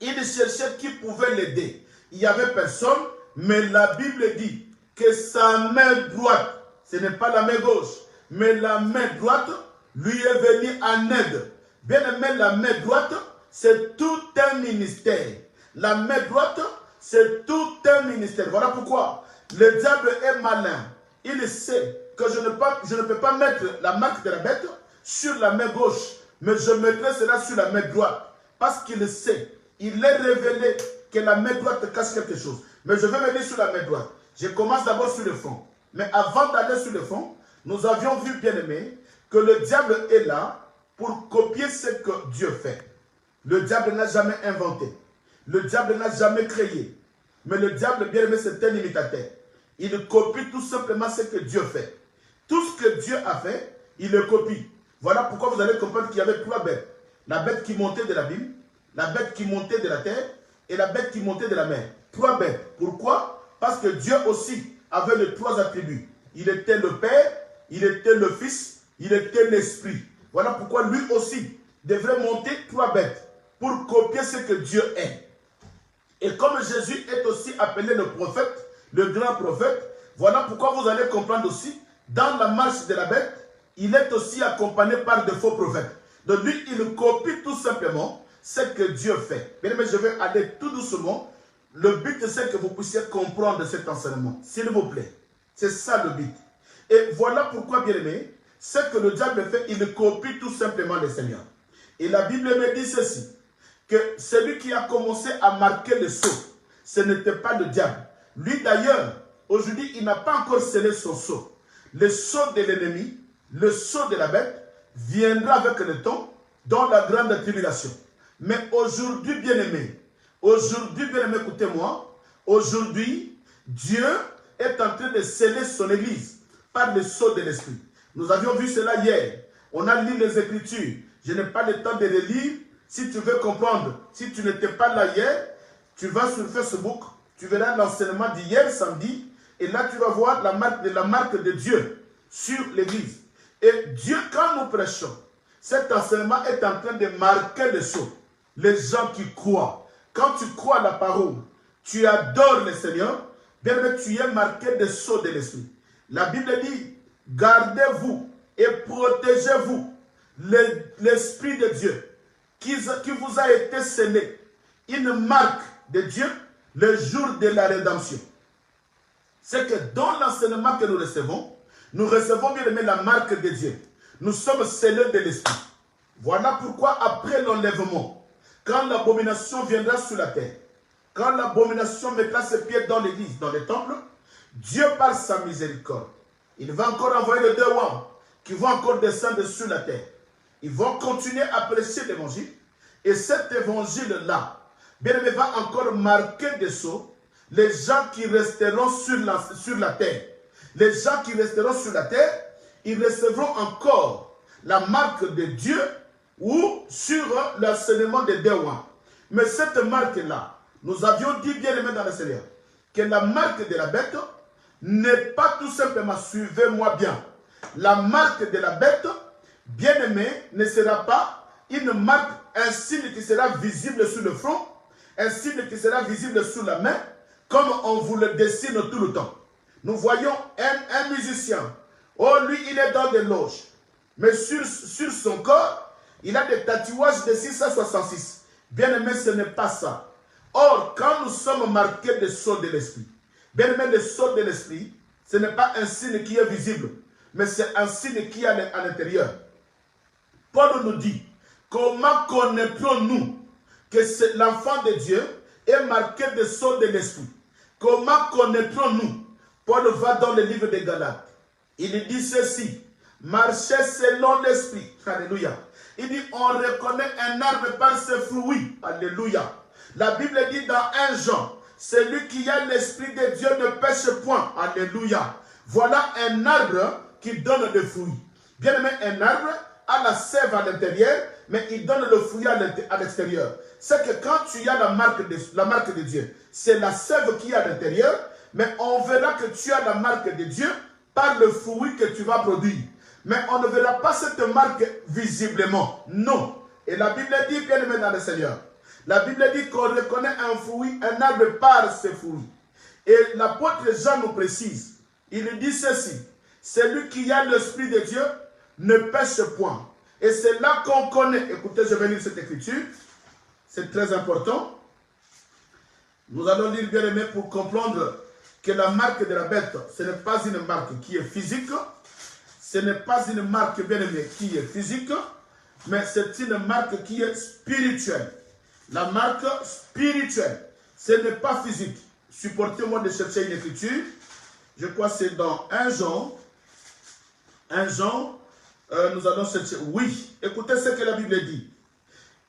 il cherchait qui pouvait l'aider. Il n'y avait personne, mais la Bible dit que sa main droite, ce n'est pas la main gauche, mais la main droite lui est venue en aide. Bien aimé, la main droite, c'est tout un ministère. La main droite, c'est tout un ministère. Voilà pourquoi le diable est malin. Il sait que je ne peux pas mettre la marque de la bête sur la main gauche, mais je mettrai cela sur la main droite. Parce qu'il sait, il est révélé que la main droite cache quelque chose. Mais je vais me dire sur la main droite. Je commence d'abord sur le fond. Mais avant d'aller sur le fond, nous avions vu, bien aimé, que le diable est là pour copier ce que Dieu fait. Le diable n'a jamais inventé. Le diable n'a jamais créé. Mais le diable, bien aimé, c'est un imitateur. Il copie tout simplement ce que Dieu fait. Tout ce que Dieu a fait, il le copie. Voilà pourquoi vous allez comprendre qu'il y avait trois bêtes. La bête qui montait de l'abîme, la bête qui montait de la terre et la bête qui montait de la mer. Trois bêtes. Pourquoi? Parce que Dieu aussi avait les trois attributs. Il était le Père, il était le Fils, il était l'Esprit. Voilà pourquoi lui aussi devrait monter trois bêtes pour copier ce que Dieu est. Et comme Jésus est aussi appelé le prophète, le grand prophète. Voilà pourquoi vous allez comprendre aussi, dans la marche de la bête, il est aussi accompagné par de faux prophètes. Donc lui, il copie tout simplement ce que Dieu fait. Bien aimé, je vais aller tout doucement. Le but, c'est que vous puissiez comprendre cet enseignement. S'il vous plaît. C'est ça le but. Et voilà pourquoi, bien aimé, ce que le diable fait, il copie tout simplement le Seigneur. Et la Bible me dit ceci, que celui qui a commencé à marquer le sceau, ce n'était pas le diable. Lui d'ailleurs, aujourd'hui, il n'a pas encore scellé son sceau. Le sceau de l'ennemi, le sceau de la bête, viendra avec le temps dans la grande tribulation. Mais aujourd'hui, bien-aimé, écoutez-moi, aujourd'hui, Dieu est en train de sceller son église par le sceau de l'esprit. Nous avions vu cela hier. On a lu les Écritures. Je n'ai pas le temps de les lire. Si tu veux comprendre, si tu n'étais pas là hier, tu vas sur Facebook, tu verras l'enseignement d'hier samedi, et là tu vas voir la marque de Dieu sur l'église. Et Dieu, quand nous prêchons, cet enseignement est en train de marquer le sceau. Les gens qui croient. Quand tu crois à la parole, tu adores le Seigneur, bien que tu es marqué de sceau de l'esprit. La Bible dit, gardez-vous et protégez-vous l'esprit de Dieu qui vous a été scellé. Une marque de Dieu le jour de la rédemption. C'est que dans l'enseignement que nous recevons bien aimé la marque de Dieu. Nous sommes scellés de l'esprit. Voilà pourquoi après l'enlèvement, quand l'abomination viendra sur la terre, quand l'abomination mettra ses pieds dans l'église, dans le temple, Dieu par sa miséricorde, il va encore envoyer les deux rois qui vont encore descendre sur la terre. Ils vont continuer à prêcher l'évangile. Et cet évangile-là, bien aimé, va encore marquer des sceaux les gens qui resteront sur la terre. Les gens qui resteront sur la terre, ils recevront encore la marque de Dieu ou sur l'enseignement des deux rois. Mais cette marque-là, nous avions dit, bien aimé dans le Seigneur, que la marque de la bête n'est pas tout simplement, suivez-moi bien, la marque de la bête, bien aimé, ne sera pas une marque, un signe qui sera visible sur le front, un signe qui sera visible sur la main, comme on vous le dessine tout le temps. Nous voyons un musicien, oh lui il est dans des loges, mais sur son corps, il a des tatouages de 666. Bien aimé, ce n'est pas ça. Or, quand nous sommes marqués de sceau de l'esprit, bien aimé, le sceau de l'esprit, ce n'est pas un signe qui est visible, mais c'est un signe qui est à l'intérieur. Paul nous dit, comment connaîtrons-nous que l'enfant de Dieu est marqué de sceau de l'esprit? Comment connaîtrons-nous? Paul va dans le livre des Galates. Il dit ceci, marchez selon l'esprit. Alléluia. Il dit, on reconnaît un arbre par ses fruits. Alléluia. La Bible dit dans 1 Jean, celui qui a l'esprit de Dieu ne pêche point. Alléluia. Voilà un arbre qui donne des fruits. Bien aimé, un arbre a la sève à l'intérieur, mais il donne le fruit à l'extérieur. C'est que quand tu as la marque de Dieu, c'est la sève qui est à l'intérieur, mais on verra que tu as la marque de Dieu par le fruit que tu vas produire. Mais on ne verra pas cette marque visiblement. Non. Et la Bible dit, bien aimé dans le Seigneur, la Bible dit qu'on reconnaît un fruit, un arbre par ses fruits. Et l'apôtre Jean nous précise, il dit ceci, celui qui a l'esprit de Dieu ne pêche point. Et c'est là qu'on connaît, écoutez, je vais lire cette écriture, c'est très important. Nous allons lire, bien aimé, pour comprendre que la marque de la bête, ce n'est pas une marque qui est physique, ce n'est pas une marque, bien aimé, qui est physique, mais c'est une marque qui est spirituelle. La marque spirituelle, ce n'est pas physique. Supportez-moi de chercher une écriture. Je crois que c'est dans 1 Jean. 1 Jean, nous allons chercher. Oui, écoutez ce que la Bible dit.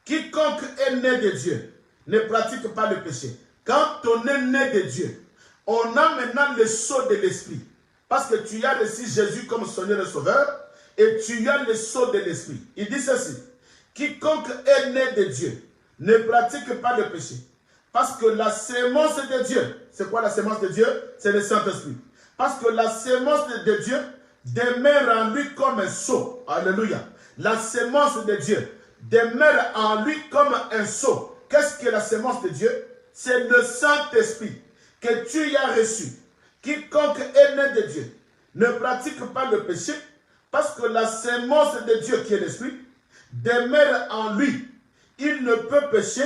Quiconque est né de Dieu ne pratique pas le péché. Quand on est né de Dieu, on a maintenant le sceau de l'esprit. Parce que tu as reçu Jésus comme Seigneur et Sauveur, et tu as le sceau de l'esprit. Il dit ceci. Quiconque est né de Dieu ne pratique pas le péché. Parce que la sémence de Dieu, c'est quoi la sémence de Dieu? C'est le Saint-Esprit. Parce que la sémence de Dieu demeure en lui comme un sceau. Alléluia. La sémence de Dieu demeure en lui comme un sceau. Qu'est-ce que la sémence de Dieu? C'est le Saint-Esprit que tu y as reçu Quiconque est né de Dieu ne pratique pas le péché, parce que la sémence de Dieu, qui est l'Esprit, demeure en lui. Il ne peut pécher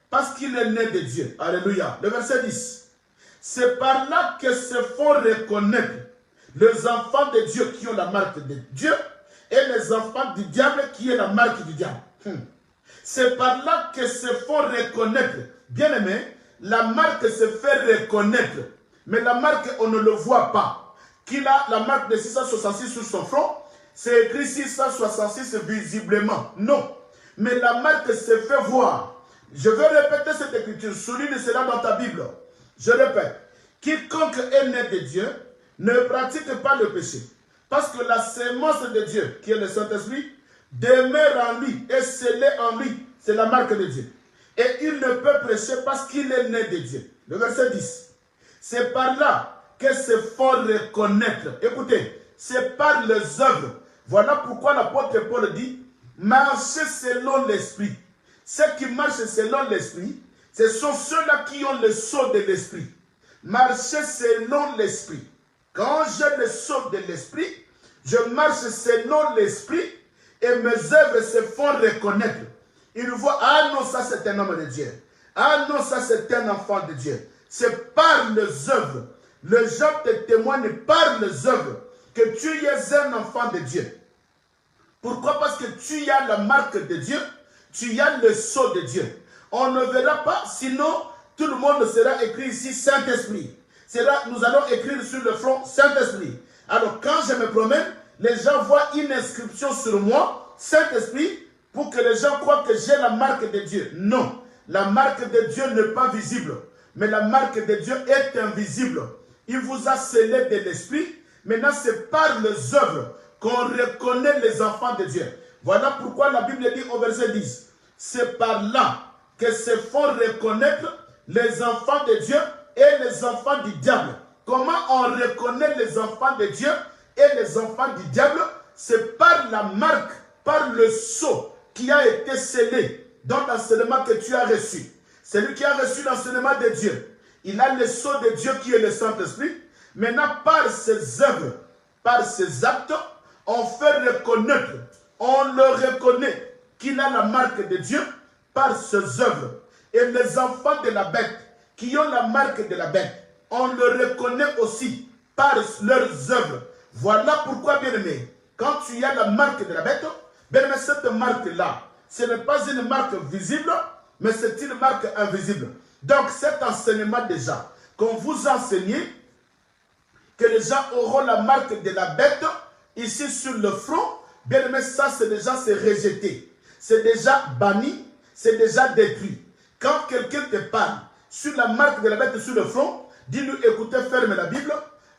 parce qu'il est né de Dieu. Alléluia. Le verset 10. C'est par là que se font reconnaître les enfants de Dieu qui ont la marque de Dieu et les enfants du diable qui est la marque du diable. C'est par là que se font reconnaître. Bien aimé, la marque se fait reconnaître. Mais la marque, on ne le voit pas. Qu'il a la marque de 666 sur son front, c'est écrit 666 visiblement. Non. Mais la marque se fait voir. Je vais répéter cette écriture. Souligne cela dans ta Bible. Je répète. Quiconque est né de Dieu ne pratique pas le péché. Parce que la sémence de Dieu, qui est le Saint-Esprit, demeure en lui et scellée en lui. C'est la marque de Dieu. Et il ne peut pécher parce qu'il est né de Dieu. Le verset 10. C'est par là que se font reconnaître. Écoutez, c'est par les œuvres. Voilà pourquoi l'apôtre Paul dit, marchez selon l'esprit. Ceux qui marchent selon l'esprit, ce sont ceux-là qui ont le sceau de l'esprit. Marchez selon l'esprit. Quand j'ai le sceau de l'esprit, je marche selon l'esprit et mes œuvres se font reconnaître. Ils voient, ah non, ça c'est un homme de Dieu. Ah non, ça c'est un enfant de Dieu. C'est par les œuvres. Les gens te témoignent par les œuvres que tu es un enfant de Dieu. Pourquoi? Parce que tu as la marque de Dieu, tu as le sceau de Dieu. On ne verra pas, sinon tout le monde sera écrit ici Saint-Esprit. Nous allons écrire sur le front Saint-Esprit. Alors quand je me promène, les gens voient une inscription sur moi, Saint-Esprit, pour que les gens croient que j'ai la marque de Dieu. Non, la marque de Dieu n'est pas visible, mais la marque de Dieu est invisible. Il vous a scellé de l'Esprit. Maintenant, c'est par les œuvres qu'on reconnaît les enfants de Dieu. Voilà pourquoi la Bible dit au verset 10, c'est par là que se font reconnaître les enfants de Dieu et les enfants du diable. Comment on reconnaît les enfants de Dieu et les enfants du diable? C'est par la marque, par le sceau qui a été scellé dans l'enseignement que tu as reçu. Celui qui a reçu l'enseignement de Dieu, il a le sceau de Dieu qui est le Saint-Esprit. Maintenant, par ses œuvres, par ses actes, on fait reconnaître, on le reconnaît qu'il a la marque de Dieu par ses œuvres. Et les enfants de la bête, qui ont la marque de la bête, on le reconnaît aussi par leurs œuvres. Voilà pourquoi, bien aimé, quand tu as la marque de la bête, bien aimé, cette marque-là, ce n'est pas une marque visible, mais c'est une marque invisible. Donc cet enseignement déjà, qu'on vous enseigne, que les gens auront la marque de la bête ici sur le front, bien aimé, ça c'est déjà rejeté. C'est déjà banni, c'est déjà détruit. Quand quelqu'un te parle sur la marque de la bête sur le front, dis-lui, écoutez, ferme la Bible,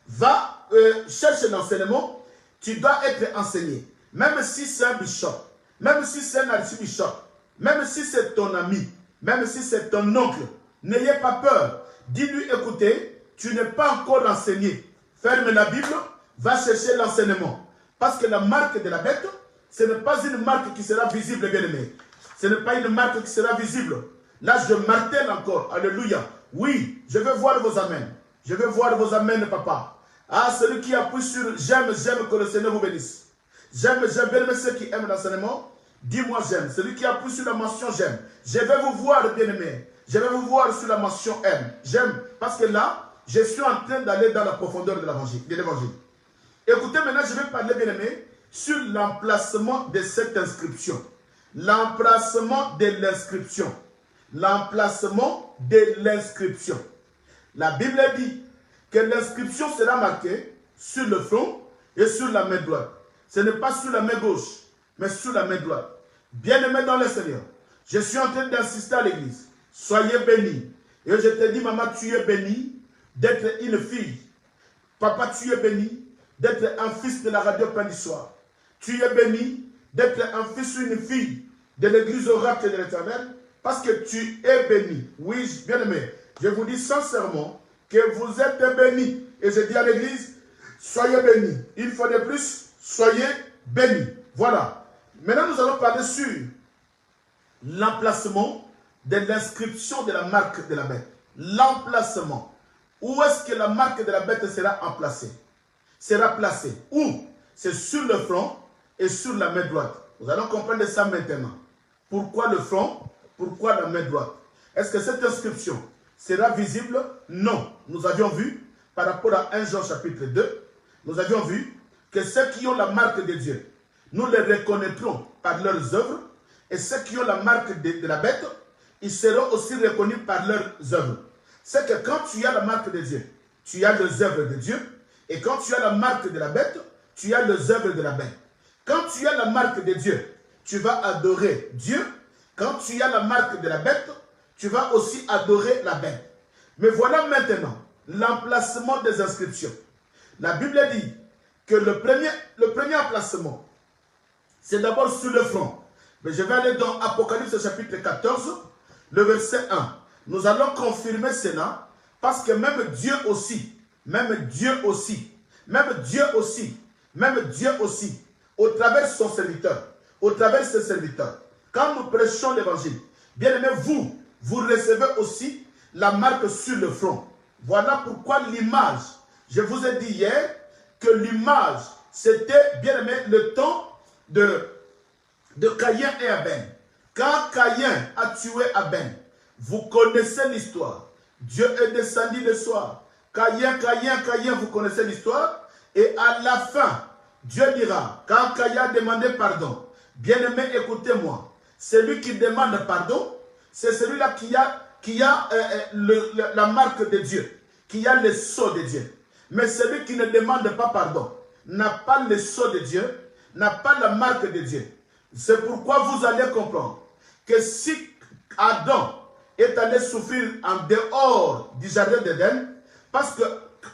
va chercher l'enseignement, tu dois être enseigné. Même si c'est un bishop, même si c'est un archibishop, même si c'est ton ami, même si c'est ton oncle, n'ayez pas peur. Dis-lui, écoutez, tu n'es pas encore enseigné. Ferme la Bible, va chercher l'enseignement. Parce que la marque de la bête, ce n'est pas une marque qui sera visible, bien aimé. Ce n'est pas une marque qui sera visible. Là, je martèle encore. Alléluia. Oui, je veux voir vos amens. Je veux voir vos amens, papa. Ah, celui qui appuie sur j'aime, que le Seigneur vous bénisse. J'aime, bien aimé, ceux qui aiment l'enseignement. Dis-moi j'aime. Celui qui appuie sur la mention j'aime. Je vais vous voir, bien aimé. Je vais vous voir sur la mention aime. J'aime. Parce que là, je suis en train d'aller dans la profondeur de l'évangile. Écoutez, maintenant, je vais parler, bien aimé, sur l'emplacement de cette inscription. L'emplacement de l'inscription. L'emplacement de l'inscription. La Bible dit que l'inscription sera marquée sur le front et sur la main droite. Ce n'est pas sur la main gauche, mais sur la main droite. Bien-aimé dans le Seigneur, je suis en train d'insister à l'église. Soyez bénis. Et je te dis, maman, tu es bénie d'être une fille. Papa, tu es béni d'être un fils de la radio Pain du Soir. Tu es béni d'être un fils ou une fille de l'église oracle de l'Éternel, parce que tu es béni. Oui, bien-aimé, je vous dis sincèrement que vous êtes bénis. Et je dis à l'église, soyez bénis. Une fois de plus, soyez bénis. Voilà. Maintenant, nous allons parler sur l'emplacement de l'inscription de la marque de la bête. L'emplacement. Où est-ce que la marque de la bête sera emplacée? Sera placée. Où? C'est sur le front et sur la main droite. Nous allons comprendre ça maintenant. Pourquoi le front? Pourquoi la main droite? Est-ce que cette inscription sera visible? Non. Nous avions vu, par rapport à 1 Jean chapitre 2, nous avions vu que ceux qui ont la marque de Dieu, nous les reconnaîtrons par leurs œuvres, et ceux qui ont la marque de la bête, ils seront aussi reconnus par leurs œuvres. C'est que quand tu as la marque de Dieu, tu as les œuvres de Dieu, et quand tu as la marque de la bête, tu as les œuvres de la bête. Quand tu as la marque de Dieu, tu vas adorer Dieu. Quand tu as la marque de la bête, tu vas aussi adorer la bête. Mais voilà maintenant l'emplacement des inscriptions. La Bible dit que le premier emplacement, c'est d'abord sur le front. Mais je vais aller dans Apocalypse chapitre 14, le verset 1. Nous allons confirmer cela parce que même Dieu aussi, au travers de son serviteur, au travers de ses serviteurs, quand nous prêchons l'évangile, bien aimé, vous recevez aussi la marque sur le front. Voilà pourquoi l'image, je vous ai dit hier que l'image, c'était, bien aimé, le temps de Caïn et Abel. Quand Caïn a tué Abel, vous connaissez l'histoire. Dieu est descendu le soir. Caïn, vous connaissez l'histoire. Et à la fin, Dieu dira, quand Caïn a demandé pardon, bien-aimé, écoutez-moi, celui qui demande pardon, c'est celui-là qui a la marque de Dieu, qui a le sceau de Dieu. Mais celui qui ne demande pas pardon, n'a pas le sceau de Dieu, n'a pas la marque de Dieu. C'est pourquoi vous allez comprendre que si Adam est allé souffrir en dehors du jardin d'Éden, parce que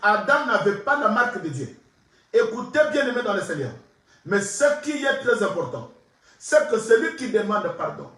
Adam n'avait pas la marque de Dieu. Écoutez bien aimé dans le Seigneur. Mais ce qui est très important, c'est que celui qui demande pardon,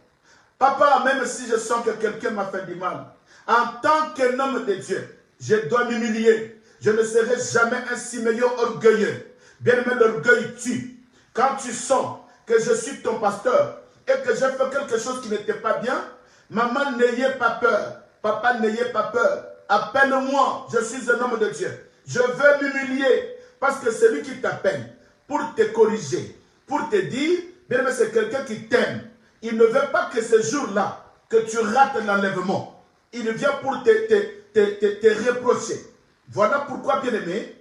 papa, même si je sens que quelqu'un m'a fait du mal, en tant qu'un homme de Dieu, je dois m'humilier. Je ne serai jamais un Siméon orgueilleux. Bien aimé, l'orgueil tue. Quand tu sens que je suis ton pasteur et que j'ai fait quelque chose qui n'était pas bien, maman, n'ayez pas peur. Papa, n'ayez pas peur. Appelle-moi, je suis un homme de Dieu. Je veux m'humilier parce que celui qui t'appelle pour te corriger, pour te dire, bien aimé, c'est quelqu'un qui t'aime. Il ne veut pas que ce jour-là, que tu rates l'enlèvement. Il vient pour te reprocher. Voilà pourquoi, bien aimé,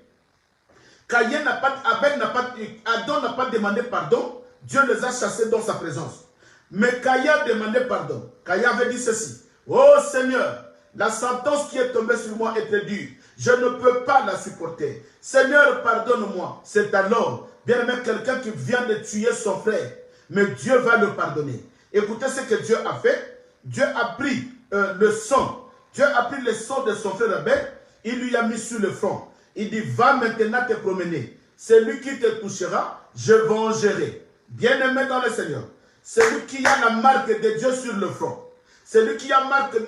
Adam n'a pas demandé pardon. Dieu les a chassés dans sa présence. Mais Caïn a demandé pardon. Caïn avait dit ceci. Oh Seigneur, la sentence qui est tombée sur moi est très dure. Je ne peux pas la supporter. Seigneur, pardonne-moi. C'est alors, bien aimé, quelqu'un qui vient de tuer son frère. Mais Dieu va le pardonner. Écoutez ce que Dieu a fait. Dieu a pris le sang. Dieu a pris le sang de son frère Abel. Il lui a mis sur le front. Il dit, va maintenant te promener. Celui qui te touchera, je vengerai. Bien-aimé dans le Seigneur. Celui qui a la marque de Dieu sur le front. Celui qui a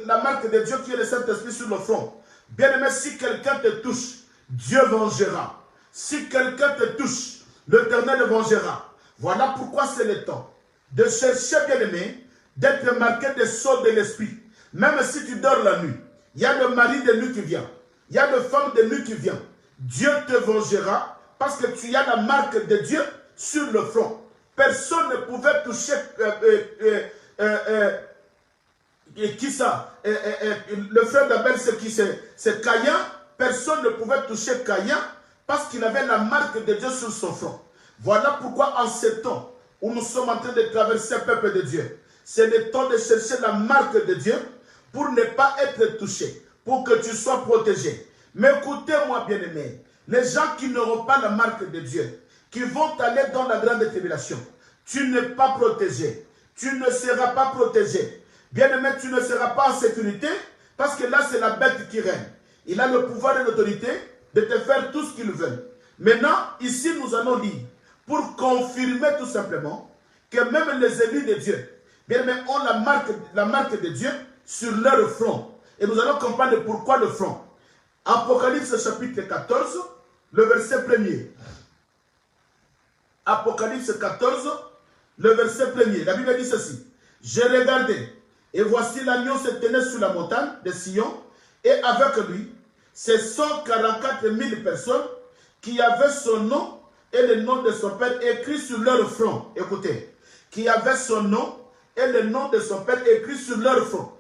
la marque de Dieu qui est le Saint-Esprit sur le front. Bien-aimé, si quelqu'un te touche, Dieu vengera. Si quelqu'un te touche, l'Éternel vengera. Voilà pourquoi c'est le temps de chercher, bien-aimé, d'être marqué des sceaux de l'Esprit. Même si tu dors la nuit, il y a le mari de nuit qui vient. Il y a le femme de nuit qui vient. Dieu te vengera parce que tu as la marque de Dieu sur le front. Personne ne pouvait toucher qui ça? Le frère d'Abel, c'est qui? C'est Caïn. Personne ne pouvait toucher Caïn parce qu'il avait la marque de Dieu sur son front. Voilà pourquoi en ce temps où nous sommes en train de traverser le peuple de Dieu, c'est le temps de chercher la marque de Dieu pour ne pas être touché, pour que tu sois protégé. Mais écoutez-moi bien aimé, les gens qui n'auront pas la marque de Dieu, qui vont aller dans la grande tribulation, tu n'es pas protégé. Tu ne seras pas protégé. Bien aimé, tu ne seras pas en sécurité parce que là, c'est la bête qui règne. Il a le pouvoir et l'autorité de te faire tout ce qu'il veut. Maintenant, ici, nous allons lire pour confirmer tout simplement que même les élus de Dieu, bien aimé, ont la marque de Dieu sur leur front. Et nous allons comprendre pourquoi le front. Apocalypse chapitre 14, le verset 1er. Apocalypse 14, le verset 1er. La Bible dit ceci. J'ai regardé, et voici l'agneau se tenait sur la montagne de Sion, et avec lui ces 144 000 personnes qui avaient son nom et le nom de son père écrit sur leur front. Écoutez, qui avaient son nom et le nom de son père écrit sur leur front.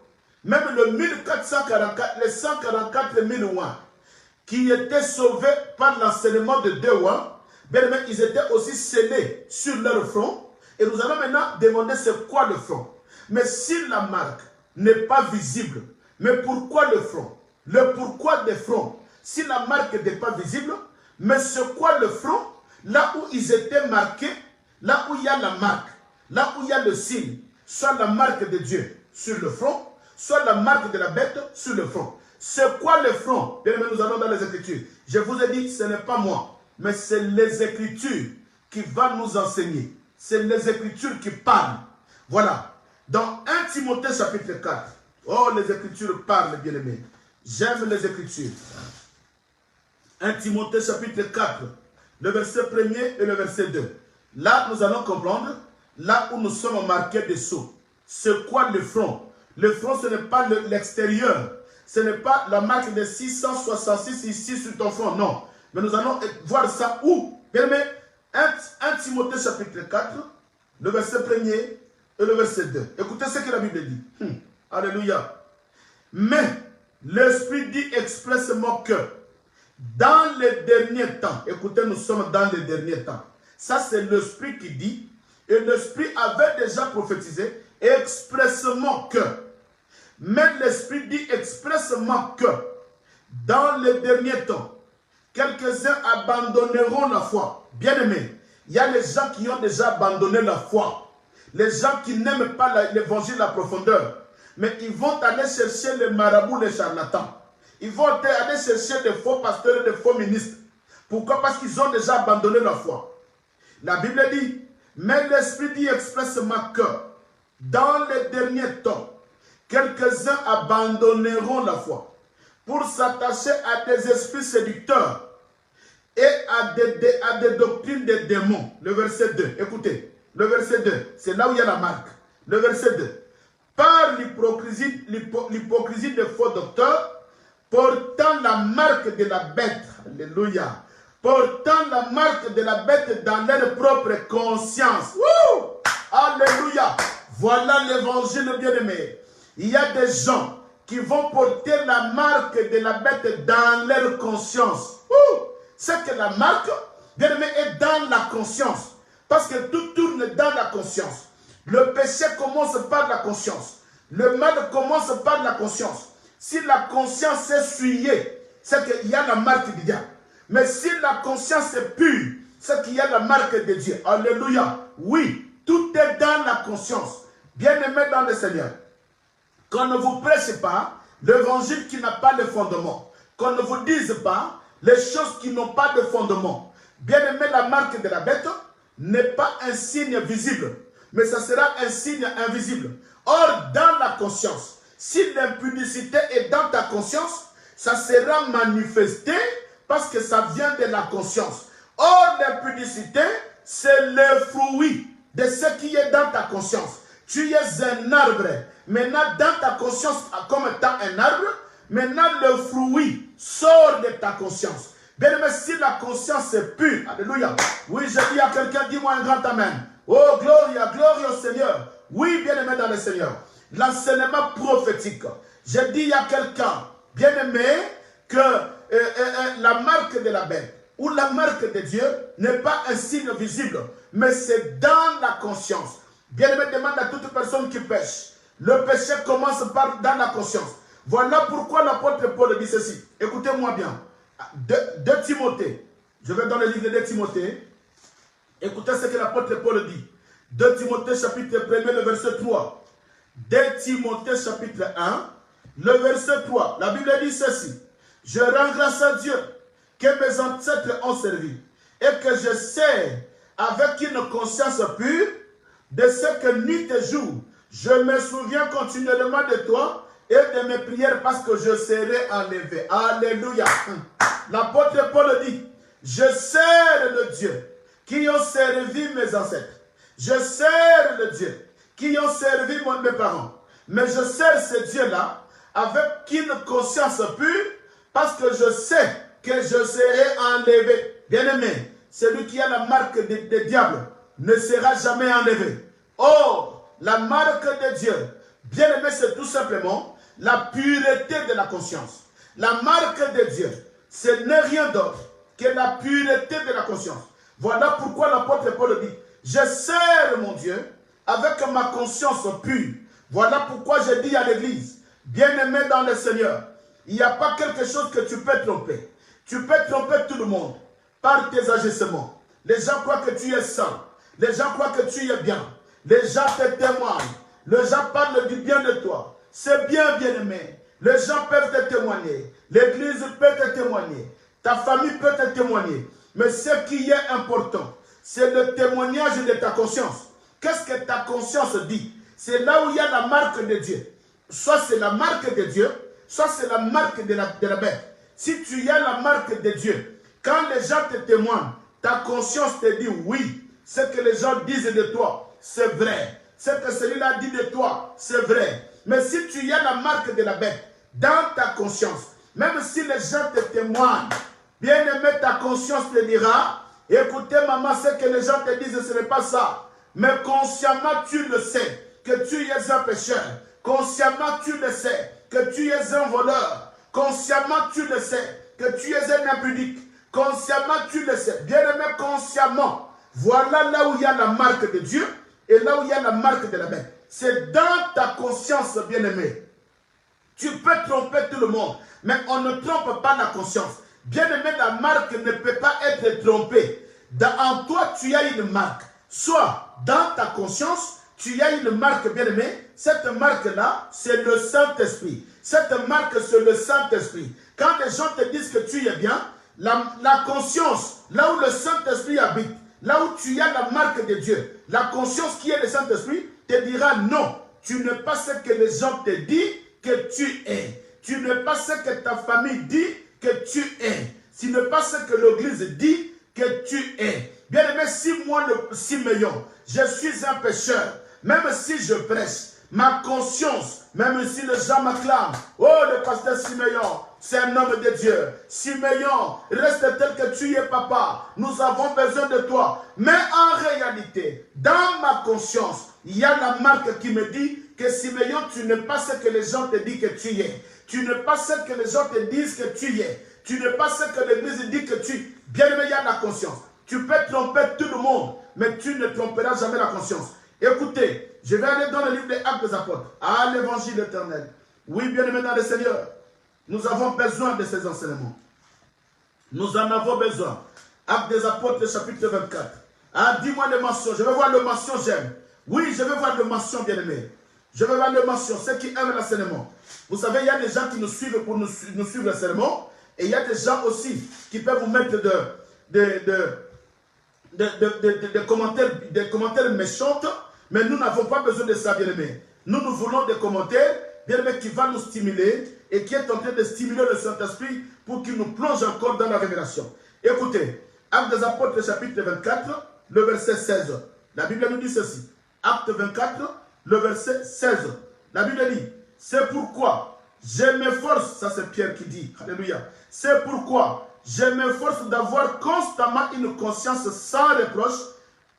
Même le 1444, les 144 000 ouins qui étaient sauvés par l'enseignement de deux ouins, ils étaient aussi scellés sur leur front. Et nous allons maintenant demander c'est quoi le front. Mais si la marque n'est pas visible, mais pourquoi le front? Le pourquoi des fronts? Si la marque n'est pas visible, mais c'est quoi le front? Là où ils étaient marqués, là où il y a la marque, là où il y a le signe, soit la marque de Dieu sur le front, soit la marque de la bête sur le front. C'est quoi le front? Bien, nous allons dans les Écritures. Je vous ai dit, ce n'est pas moi, mais c'est les Écritures qui vont nous enseigner. C'est les Écritures qui parlent. Voilà. Dans 1 Timothée chapitre 4. Oh, les Écritures parlent, bien-aimés. J'aime les Écritures. 1 Timothée chapitre 4, le verset 1er et le verset 2. Là, nous allons comprendre, là où nous sommes marqués des sceaux. C'est quoi le front? Le front, ce n'est pas l'extérieur. Ce n'est pas la marque de 666 ici sur ton front, non. Mais nous allons voir ça où? Bien-aimés, 1 Timothée chapitre 4, le verset 1er et le verset 2. Écoutez ce que la Bible dit. Alléluia. Mais l'Esprit dit expressément que dans les derniers temps, écoutez, nous sommes dans les derniers temps. Ça, c'est l'Esprit qui dit, et l'Esprit avait déjà prophétisé expressément que. Mais l'Esprit dit expressément que dans les derniers temps, quelques-uns abandonneront la foi. Bien-aimés, il y a les gens qui ont déjà abandonné la foi. Les gens qui n'aiment pas l'évangile, la profondeur. Mais ils vont aller chercher les marabouts, les charlatans. Ils vont aller chercher des faux pasteurs et des faux ministres. Pourquoi? Parce qu'ils ont déjà abandonné la foi. La Bible dit, mais l'Esprit dit expressément que dans les derniers temps, quelques-uns abandonneront la foi pour s'attacher à des esprits séducteurs et à des doctrines des démons. Le verset 2, écoutez, le verset 2, c'est là où il y a la marque. Le verset 2, par l'hypocrisie des faux docteurs, portant la marque de la bête, alléluia, portant la marque de la bête dans leur propre conscience. Wouh! Alléluia! Voilà l'évangile bien-aimé. Il y a des gens qui vont porter la marque de la bête dans leur conscience. C'est que la marque, bien-aimé, est dans la conscience. Parce que tout tourne dans la conscience. Le péché commence par la conscience. Le mal commence par la conscience. Si la conscience est souillée, c'est qu'il y a la marque du diable. Mais si la conscience est pure, c'est qu'il y a la marque de Dieu. Alléluia. Oui, tout est dans la conscience. Bien-aimé dans le Seigneur. Qu'on ne vous prêche pas l'évangile qui n'a pas de fondement. Qu'on ne vous dise pas les choses qui n'ont pas de fondement. Bien-aimé, la marque de la bête n'est pas un signe visible, mais ça sera un signe invisible. Or, dans la conscience, si l'impudicité est dans ta conscience, ça sera manifesté parce que ça vient de la conscience. Or, l'impudicité, c'est le fruit de ce qui est dans ta conscience. Tu es un arbre. Maintenant, dans ta conscience, comme étant un arbre, maintenant le fruit sort de ta conscience. Bien aimé, si la conscience est pure, alléluia. Oui, je dis à quelqu'un, dis-moi un grand amen. Oh, gloire au Seigneur. Oui, bien aimé dans le Seigneur. L'enseignement prophétique. Je dis à quelqu'un, bien aimé, que la marque de la bête ou la marque de Dieu n'est pas un signe visible, mais c'est dans la conscience. Bien aimé, demande à toute personne qui pêche. Le péché commence dans la conscience. Voilà pourquoi l'apôtre Paul dit ceci. Écoutez-moi bien. De Timothée. Je vais dans le livre de Timothée. Écoutez ce que l'apôtre Paul dit. De Timothée chapitre 1, le verset 3. De Timothée chapitre 1, le verset 3. La Bible dit ceci. Je rends grâce à Dieu que mes ancêtres ont servi et que je sais avec une conscience pure de ce que nuit et jour je me souviens continuellement de toi et de mes prières parce que je serai enlevé. Alléluia. L'apôtre Paul dit, je sers le Dieu qui ont servi mes ancêtres. Je sers le Dieu qui ont servi mes parents. Mais je sers ce Dieu-là avec une conscience pure parce que je sais que je serai enlevé. Bien-aimé, celui qui a la marque des diables ne sera jamais enlevé. Or, la marque de Dieu, bien-aimé, c'est tout simplement la pureté de la conscience. La marque de Dieu, ce n'est rien d'autre que la pureté de la conscience. Voilà pourquoi l'apôtre Paul dit, je sers mon Dieu avec ma conscience pure. Voilà pourquoi je dis à l'église, bien-aimé dans le Seigneur, il n'y a pas quelque chose que tu peux tromper. Tu peux tromper tout le monde par tes agissements. Les gens croient que tu es saint. Les gens croient que tu es bien. Les gens te témoignent. Les gens parlent du bien de toi. C'est bien, bien-aimé. Les gens peuvent te témoigner. L'église peut te témoigner. Ta famille peut te témoigner. Mais ce qui est important, c'est le témoignage de ta conscience. Qu'est-ce que ta conscience dit? C'est là où il y a la marque de Dieu. Soit c'est la marque de Dieu, soit c'est la marque de la bête. Si tu as la marque de Dieu, quand les gens te témoignent, ta conscience te dit oui. Ce que les gens disent de toi, c'est vrai. Ce que celui-là dit de toi, c'est vrai. Mais si tu as la marque de la bête dans ta conscience, même si les gens te témoignent, bien-aimé, ta conscience te dira, écoutez maman, ce que les gens te disent, ce n'est pas ça. Mais consciemment, tu le sais, que tu es un pécheur. Consciemment, tu le sais, que tu es un voleur. Consciemment, tu le sais, que tu es un impudique. Consciemment, tu le sais. Bien-aimé, consciemment. Voilà là où il y a la marque de Dieu et là où il y a la marque de la bête. C'est dans ta conscience, bien-aimé. Tu peux tromper tout le monde, mais on ne trompe pas la conscience. Bien-aimé, la marque ne peut pas être trompée. En toi, tu as une marque. Soit dans ta conscience, tu as une marque, bien-aimé. Cette marque-là, c'est le Saint-Esprit. Cette marque, c'est le Saint-Esprit. Quand les gens te disent que tu es bien, la conscience, là où le Saint-Esprit habite, là où tu as la marque de Dieu, la conscience qui est le Saint-Esprit, te dira non. Tu n'es pas ce que les gens te disent que tu es. Tu n'es pas ce que ta famille dit que tu es. Tu n'es pas ce que l'Église dit que tu es. Bien-aimé, si moi, le Siméon, je suis un pécheur, même si je prêche, ma conscience, même si les gens m'acclament, oh, le pasteur Siméon, c'est un homme de Dieu. Siméon, reste tel que tu es, papa. Nous avons besoin de toi. Mais en réalité, dans ma conscience, il y a la marque qui me dit que Siméon, tu n'es pas ce que les gens te disent que tu es. Tu n'es pas ce que les gens te disent que tu es. Tu n'es pas ce que l'Église dit que tu es. Bien-aimé, il y a la conscience. Tu peux tromper tout le monde, mais tu ne tromperas jamais la conscience. Écoutez, je vais aller dans le livre des Actes des Apôtres, à l'Évangile éternel. Oui, bien-aimé dans le Seigneur, nous avons besoin de ces enseignements. Nous en avons besoin. Actes des Apôtres, chapitre 24. Ah, dis-moi les mentions. Je veux voir les mentions, j'aime. Oui, je veux voir les mentions, bien-aimé. Je veux voir les mentions, ceux qui aiment l'enseignement. Vous savez, il y a des gens qui nous suivent pour nous suivre l'enseignement. Et il y a des gens aussi qui peuvent vous mettre des commentaires méchants. Mais nous n'avons pas besoin de ça, bien-aimé. Nous voulons des commentaires, bien-aimé, qui vont nous stimuler et qui est en train de stimuler le Saint-Esprit pour qu'il nous plonge encore dans la révélation. Écoutez, Actes des Apôtres, chapitre 24, le verset 16. La Bible nous dit ceci. Acte 24, le verset 16. La Bible dit, c'est pourquoi je m'efforce, ça c'est Pierre qui dit, alléluia, c'est pourquoi je m'efforce d'avoir constamment une conscience sans reproche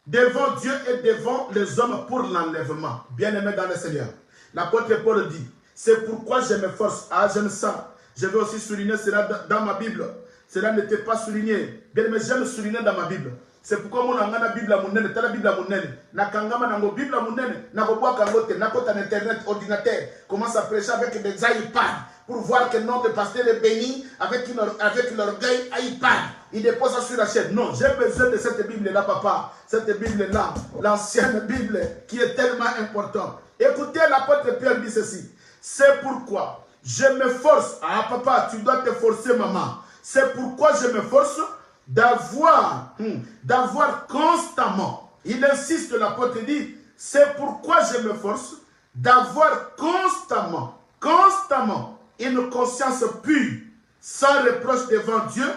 devant Dieu et devant les hommes pour l'enlèvement. Bien-aimé dans le Seigneur. L'apôtre Paul dit, c'est pourquoi je m'efforce. Ah, j'aime ça. Je vais aussi souligner cela dans ma Bible. Cela n'était pas souligné. Bien-aimé, j'aime souligner dans ma Bible. C'est pourquoi mon angana Bible à mon nez, la Bible à mon nez, nakangama nango Bible à mon nez, nakoboa kangote, nakota internet, ordinateur, commence à prêcher avec des iPads pour voir que le nom de pasteur est béni avec l'orgueil iPad. Il dépose ça sur la chaîne. Non, j'ai besoin de cette Bible-là, papa. Cette Bible-là, l'ancienne Bible qui est tellement importante. Écoutez, l'apôtre Pierre dit ceci. C'est pourquoi je me force. Ah, papa, tu dois te forcer, maman. C'est pourquoi je me force d'avoir constamment, il insiste, l'apôtre dit, c'est pourquoi je me force d'avoir constamment une conscience pure, sans reproche devant Dieu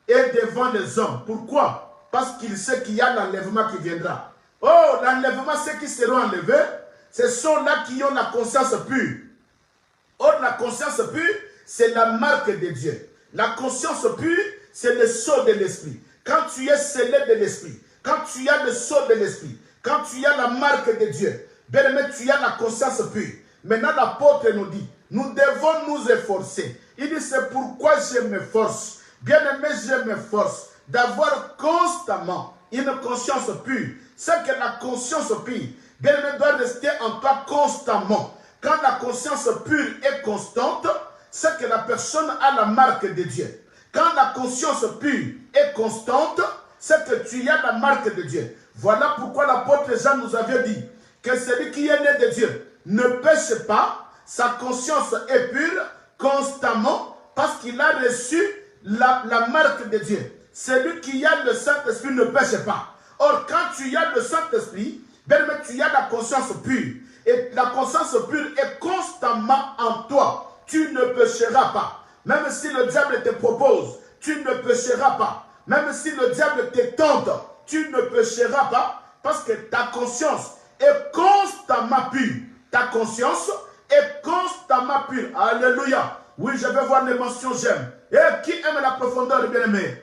et devant les hommes. Pourquoi? Parce qu'il sait qu'il y a l'enlèvement qui viendra. Oh, l'enlèvement, ceux qui seront enlevés, ce sont là qui ont la conscience pure. Or, la conscience pure, c'est la marque de Dieu. La conscience pure, c'est le sceau de l'esprit. Quand tu es scellé de l'esprit, quand tu as le sceau de l'esprit, quand tu as la marque de Dieu, bien aimé, tu as la conscience pure. Maintenant, l'apôtre nous dit, nous devons nous efforcer. Il dit, c'est pourquoi je m'efforce. Bien aimé, je m'efforce d'avoir constamment une conscience pure. C'est que la conscience pure, bien aimé, doit rester en toi constamment. Quand la conscience pure est constante, c'est que la personne a la marque de Dieu. Quand la conscience pure est constante, c'est que tu as la marque de Dieu. Voilà pourquoi l'apôtre Jean nous avait dit que celui qui est né de Dieu ne pêche pas, sa conscience est pure constamment parce qu'il a reçu la marque de Dieu. Celui qui a le Saint-Esprit ne pêche pas. Or, quand tu as le Saint-Esprit, tu as la conscience pure. Et la conscience pure est constamment en toi. Tu ne pécheras pas. Même si le diable te propose, tu ne pécheras pas. Même si le diable te tente, tu ne pécheras pas. Parce que ta conscience est constamment pure. Ta conscience est constamment pure. Alléluia. Oui, je vais voir les mentions j'aime. Et qui aime la profondeur, bien-aimé?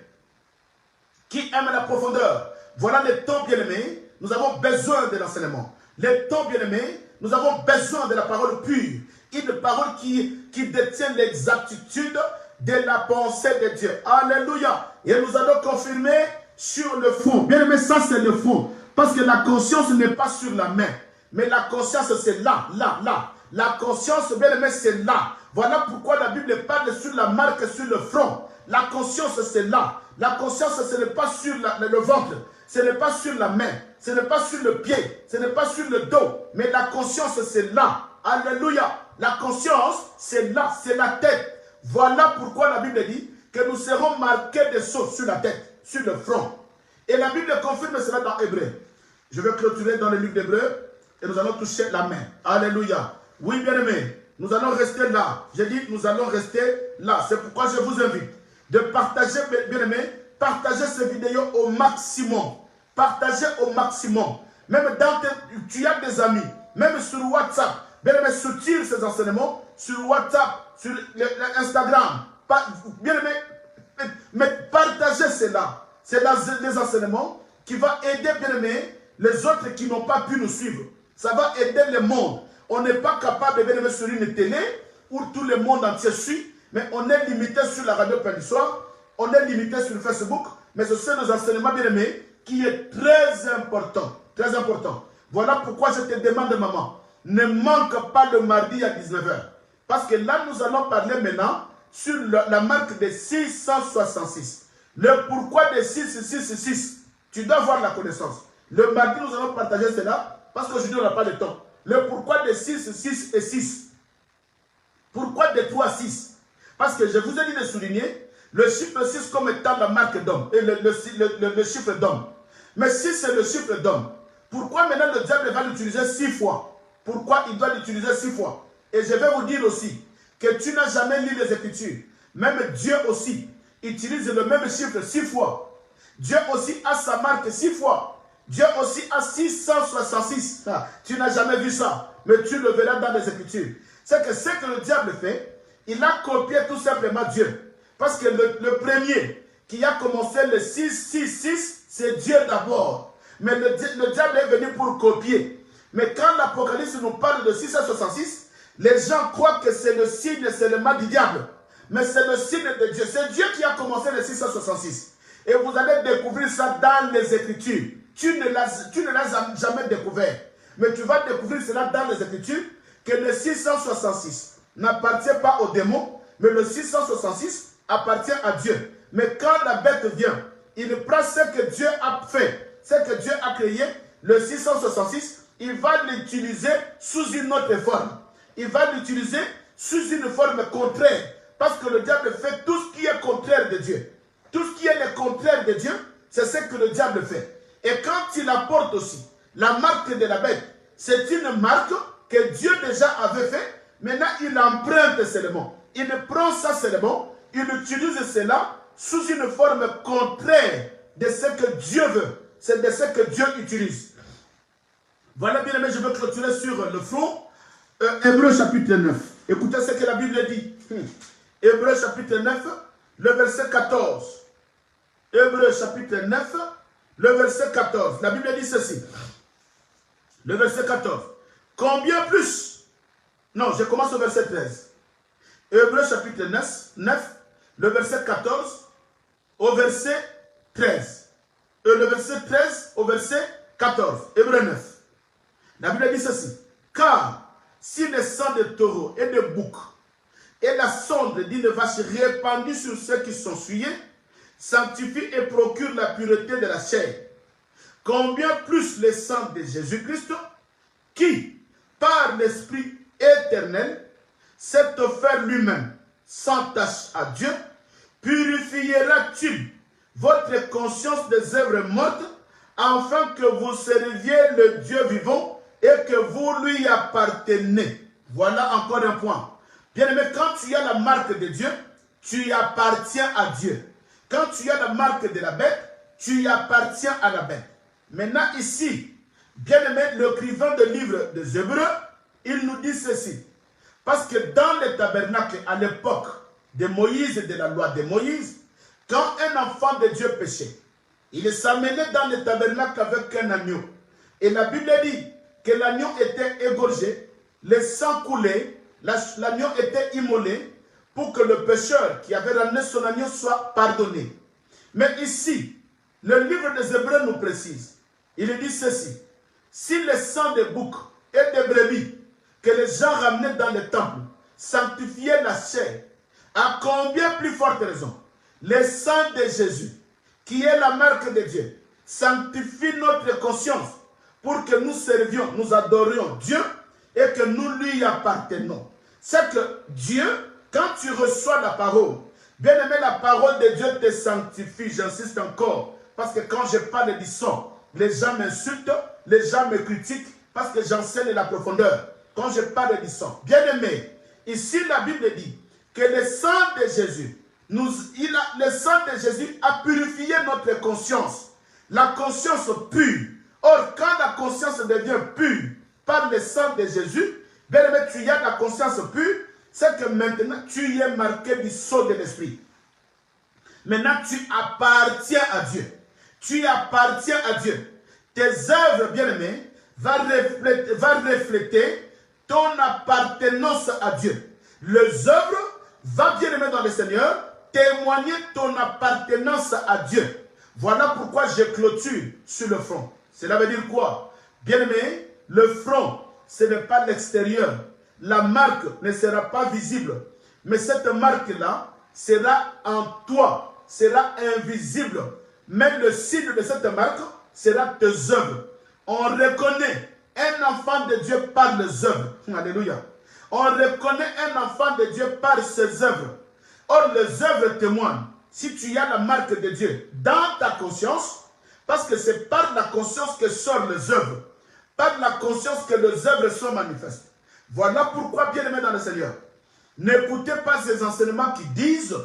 Qui aime la profondeur? Voilà les temps, bien-aimés. Nous avons besoin de l'enseignement. Les temps, bien-aimés, nous avons besoin de la parole pure. Une parole qui détient l'exactitude de la pensée de Dieu. Alléluia. Et nous allons confirmer sur le fond. Bien aimé, ça c'est le fond. Parce que la conscience n'est pas sur la main. Mais la conscience c'est là, là, là. La conscience, bien aimé, c'est là. Voilà pourquoi la Bible parle sur la marque sur le front. La conscience c'est là. La conscience ce n'est pas sur le ventre. Ce n'est pas sur la main. Ce n'est pas sur le pied. Ce n'est pas sur le dos. Mais la conscience c'est là. Alléluia. La conscience, c'est là, c'est la tête. Voilà pourquoi la Bible dit que nous serons marqués de sceaux sur la tête, sur le front. Et la Bible confirme cela dans Hébreu. Je vais clôturer dans le livre d'Hébreu et nous allons toucher la main. Alléluia. Oui, bien-aimés, nous allons rester là. J'ai dit, nous allons rester là. C'est pourquoi je vous invite de partager, bien-aimés, partagez cette vidéo au maximum. Partagez au maximum. Même tu as des amis, même sur WhatsApp. Bien-aimé, soutire ces enseignements sur WhatsApp, sur Instagram. Bien-aimé, mais partagez cela. C'est des enseignements qui vont aider, bien-aimé, les autres qui n'ont pas pu nous suivre. Ça va aider le monde. On n'est pas capable, bien-aimé, sur une télé où tout le monde entier suit, mais on est limité sur la radio Pain du Soir, on est limité sur Facebook, mais ce sont des enseignements, bien-aimés, qui est très important. Très important. Voilà pourquoi je te demande, maman, ne manque pas le mardi à 19h. Parce que là, nous allons parler maintenant sur la marque de 666. Le pourquoi de 666. Tu dois avoir la connaissance. Le mardi, nous allons partager cela parce qu'aujourd'hui, on n'a pas de temps. Le pourquoi de 6, 6 et 6. Pourquoi de 3, 6? Parce que je vous ai dit de souligner le chiffre 6 comme étant la marque d'homme et le chiffre d'homme. Mais 6, c'est le chiffre d'homme. Pourquoi maintenant le diable va l'utiliser 6 fois? Pourquoi il doit l'utiliser 6 fois? Et je vais vous dire aussi que tu n'as jamais lu les Écritures. Même Dieu aussi utilise le même chiffre 6 fois. Dieu aussi a sa marque 6 fois. Dieu aussi a 666. Ah, tu n'as jamais vu ça, mais tu le verras dans les Écritures. C'est que ce que le diable fait, il a copié tout simplement Dieu. Parce que le premier qui a commencé le 666, c'est Dieu d'abord. Mais le diable est venu pour copier. Mais quand l'Apocalypse nous parle de 666, les gens croient que c'est le signe seulement du diable. Mais c'est le signe de Dieu. C'est Dieu qui a commencé le 666. Et vous allez découvrir ça dans les Écritures. Tu ne l'as jamais découvert. Mais tu vas découvrir cela dans les Écritures, que le 666 n'appartient pas aux démons, mais le 666 appartient à Dieu. Mais quand la bête vient, il prend ce que Dieu a fait, ce que Dieu a créé, le 666, il va l'utiliser sous une autre forme. Il va l'utiliser sous une forme contraire. Parce que le diable fait tout ce qui est contraire de Dieu. Tout ce qui est le contraire de Dieu, c'est ce que le diable fait. Et quand il apporte aussi la marque de la bête, c'est une marque que Dieu déjà avait fait. Maintenant, il emprunte seulement. Il prend ça seulement, il utilise cela sous une forme contraire de ce que Dieu veut. C'est de ce que Dieu utilise. Voilà, bien aimé, je vais clôturer sur le front. Hébreu chapitre 9. Écoutez ce que la Bible dit. Hébreu chapitre 9, le verset 14. Hébreux chapitre 9, le verset 14. La Bible dit ceci. Le verset 14. Combien plus? Non, je commence au verset 13. Hébreux chapitre 9, le verset 14 au verset 13. Le verset 13 au verset 14. Hébreux 9. La Bible dit ceci. Car si le sang de taureau et de bouc et la sonde d'une vache répandue sur ceux qui sont souillés sanctifie et procure la pureté de la chair, combien plus le sang de Jésus-Christ, qui, par l'Esprit éternel, s'est offert lui-même sans tache à Dieu, purifiera-t-il votre conscience des œuvres mortes, afin que vous serviez le Dieu vivant et que vous lui appartenez. Voilà encore un point. Bien-aimé, quand tu as la marque de Dieu, tu appartiens à Dieu. Quand tu as la marque de la bête, tu appartiens à la bête. Maintenant ici, bien-aimé, l'écrivain du livre des Hébreux, il nous dit ceci. Parce que dans le tabernacle, à l'époque de Moïse et de la loi de Moïse, quand un enfant de Dieu péchait, il s'amenait dans le tabernacle avec un agneau. Et la Bible dit que l'agneau était égorgé, le sang coulait, l'agneau était immolé pour que le pécheur qui avait ramené son agneau soit pardonné. Mais ici, le livre des Hébreux nous précise, il dit ceci, si le sang de bouc et de brebis que les gens ramenaient dans le temple sanctifiait la chair, à combien plus forte raison, le sang de Jésus, qui est la marque de Dieu, sanctifie notre conscience pour que nous servions, nous adorions Dieu et que nous lui appartenons. C'est que Dieu, quand tu reçois la parole, bien aimé, la parole de Dieu te sanctifie, j'insiste encore, parce que quand je parle du sang, les gens m'insultent, les gens me critiquent, parce que j'enseigne la profondeur. Quand je parle du sang, bien aimé, ici la Bible dit que le sang de Jésus, le sang de Jésus a purifié notre conscience, la conscience pure. Or, quand la conscience devient pure par le sang de Jésus, bien aimé, tu as la conscience pure, c'est que maintenant tu es marqué du sceau de l'esprit. Maintenant, tu appartiens à Dieu. Tu appartiens à Dieu. Tes œuvres, bien aimé, va refléter ton appartenance à Dieu. Les œuvres va, bien aimé dans le Seigneur, témoigner ton appartenance à Dieu. Voilà pourquoi je clôture sur le front. Cela veut dire quoi? Bien aimé, le front, ce n'est pas l'extérieur. La marque ne sera pas visible. Mais cette marque-là sera en toi, sera invisible. Mais le signe de cette marque sera tes œuvres. On reconnaît un enfant de Dieu par les œuvres. Alléluia. On reconnaît un enfant de Dieu par ses œuvres. Or, les œuvres témoignent. Si tu as la marque de Dieu dans ta conscience, parce que c'est par la conscience que sortent les œuvres, par la conscience que les œuvres sont manifestes. Voilà pourquoi, bien aimé dans le Seigneur, n'écoutez pas ces enseignements qui disent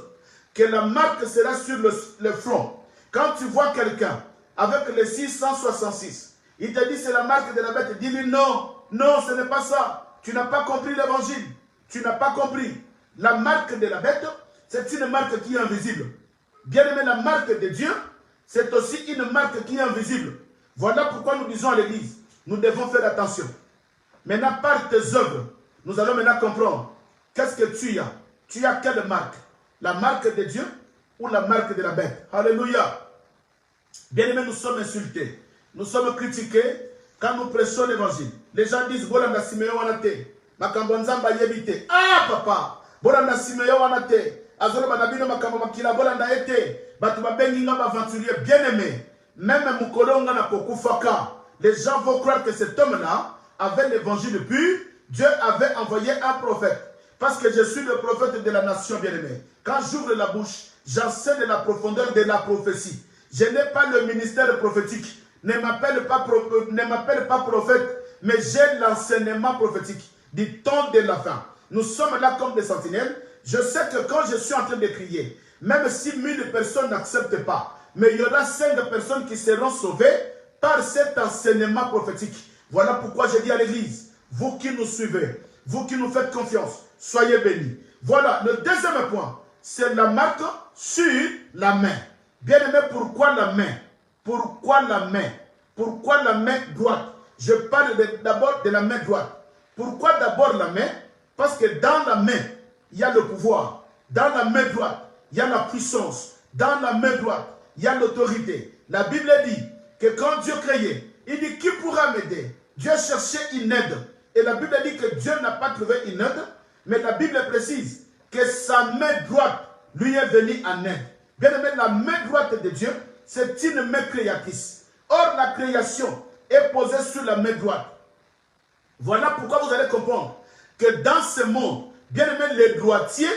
que la marque sera sur le front. Quand tu vois quelqu'un avec le 666, il te dit c'est la marque de la bête, dis-lui non, non, ce n'est pas ça. Tu n'as pas compris l'évangile. Tu n'as pas compris. La marque de la bête, c'est une marque qui est invisible. Bien aimé, la marque de Dieu, c'est aussi une marque qui est invisible. Voilà pourquoi nous disons à l'église, nous devons faire attention. Maintenant, par tes œuvres, nous allons maintenant comprendre qu'est-ce que tu as. Tu as quelle marque? La marque de Dieu ou la marque de la bête? Alléluia. Bien aimé, nous sommes insultés. Nous sommes critiqués quand nous prêchons l'évangile. Les gens disent, Bolanda Simeon wanate, Makambo Nzamba yebite. Ah papa, Bolanda Simeon wanate, Azoro Banabino Makambo Makila, Bolanda ete, Batuba Benginga aventurier. Bien aimé, même Mukolonga na Kokufaka, les gens vont croire que cet homme-là avait l'évangile pur. Dieu avait envoyé un prophète. Parce que je suis le prophète de la nation, bien aimé. Quand j'ouvre la bouche, j'enseigne la profondeur de la prophétie. Je n'ai pas le ministère prophétique. Ne m'appelle pas prophète, mais j'ai l'enseignement prophétique du temps de la fin. Nous sommes là comme des sentinelles. Je sais que quand je suis en train de crier, même si 1000 personnes n'acceptent pas, mais il y aura 5 personnes qui seront sauvées par cet enseignement prophétique. Voilà pourquoi je dis à l'église, vous qui nous suivez, vous qui nous faites confiance, soyez bénis. Voilà, le deuxième point, c'est la marque sur la main. Bien-aimé, pourquoi la main? Pourquoi la main? Pourquoi la main droite? Je parle d'abord de la main droite. Pourquoi d'abord la main? Parce que dans la main, il y a le pouvoir. Dans la main droite, il y a la puissance. Dans la main droite, il y a l'autorité. La Bible dit que quand Dieu créait, il dit qui pourra m'aider? Dieu cherchait une aide. Et la Bible dit que Dieu n'a pas trouvé une aide, mais la Bible précise que sa main droite lui est venue en aide. Bien aimé, la main droite de Dieu, c'est une main créatrice. Or, la création est posée sur la main droite. Voilà pourquoi vous allez comprendre que dans ce monde, bien aimé, les droitiers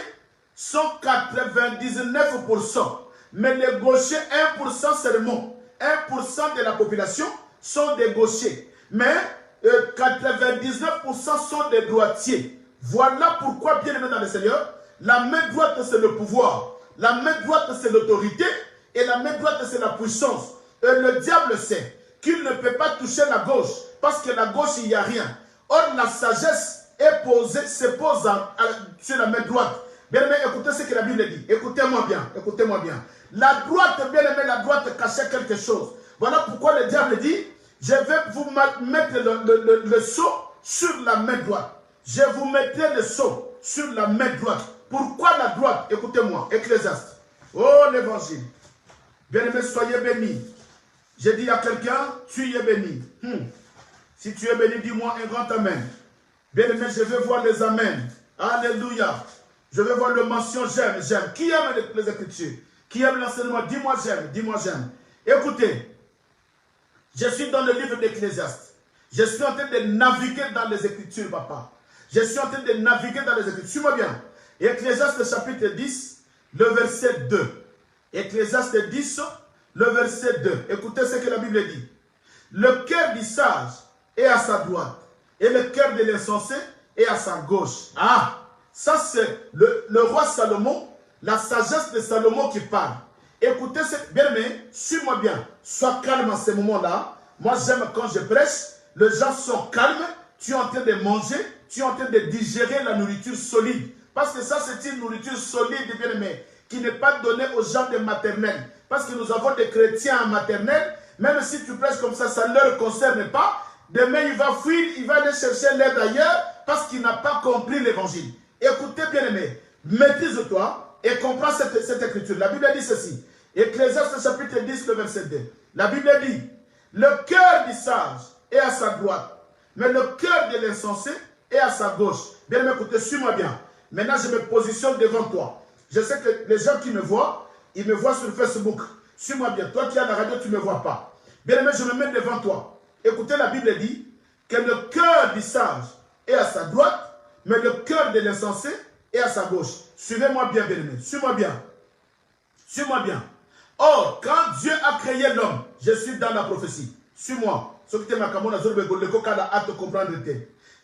sont 99%, mais les gauchers, 1% seulement. 1% de la population sont des gauchers, mais 99% sont des droitiers. Voilà pourquoi, bien aimé dans le Seigneur, la main droite c'est le pouvoir, la main droite c'est l'autorité, et la main droite c'est la puissance. Et le diable sait qu'il ne peut pas toucher la gauche, parce que la gauche il n'y a rien. Or la sagesse est posée, se pose sur la main droite. Bien aimé, écoutez ce que la Bible dit. Écoutez-moi bien, écoutez-moi bien. La droite, bien aimé, la droite cachait quelque chose. Voilà pourquoi le diable dit, je vais vous mettre le sceau sur la main droite. Je vous mettrai le sceau sur la main droite. Pourquoi la droite? Écoutez-moi, Ecclésiaste. Oh, l'évangile. Bien aimé, soyez bénis. J'ai dit à quelqu'un, tu es béni. Si tu es béni, dis-moi un grand amen. Bien aimé, je vais voir les amens. Alléluia. Je vais voir le mention j'aime, j'aime. Qui aime les Écritures? Qui aime l'enseignement? Dis-moi j'aime, dis-moi j'aime. Écoutez, je suis dans le livre d'Ecclésiaste. Je suis en train de naviguer dans les Écritures, papa. Je suis en train de naviguer dans les Écritures. Suis-moi bien. Ecclésiaste chapitre 10, le verset 2. Ecclésiaste 10, le verset 2. Écoutez ce que la Bible dit. Le cœur du sage est à sa droite, et le cœur de l'insensé est à sa gauche. Ah! Ça, c'est le roi Salomon, la sagesse de Salomon qui parle. Écoutez, bien aimé, suis-moi bien. Sois calme en ce moment-là. Moi, j'aime quand je prêche. Les gens sont calmes. Tu es en train de manger. Tu es en train de digérer la nourriture solide. Parce que ça, c'est une nourriture solide, bien aimé, qui n'est pas donnée aux gens de maternelle. Parce que nous avons des chrétiens en maternelle. Même si tu prêches comme ça ne leur concerne pas. Demain, il va fuir, il va aller chercher l'aide ailleurs parce qu'il n'a pas compris l'évangile. Écoutez bien aimé, maîtrise-toi et comprends cette écriture. La Bible dit ceci. Ecclésiaste chapitre 10, le verset 2. La Bible dit, le cœur du sage est à sa droite, mais le cœur de l'insensé est à sa gauche. Bien aimé, écoutez, suis-moi bien. Maintenant, je me positionne devant toi. Je sais que les gens qui me voient, ils me voient sur Facebook. Suis-moi bien. Toi qui es à la radio, tu ne me vois pas. Bien aimé, je me mets devant toi. Écoutez, la Bible dit que le cœur du sage est à sa droite, mais le cœur de l'insensé est à sa gauche. Suivez-moi bien, bien-aimé. Suis-moi bien. Suis-moi bien. Or, quand Dieu a créé l'homme, je suis dans la prophétie. Suis-moi.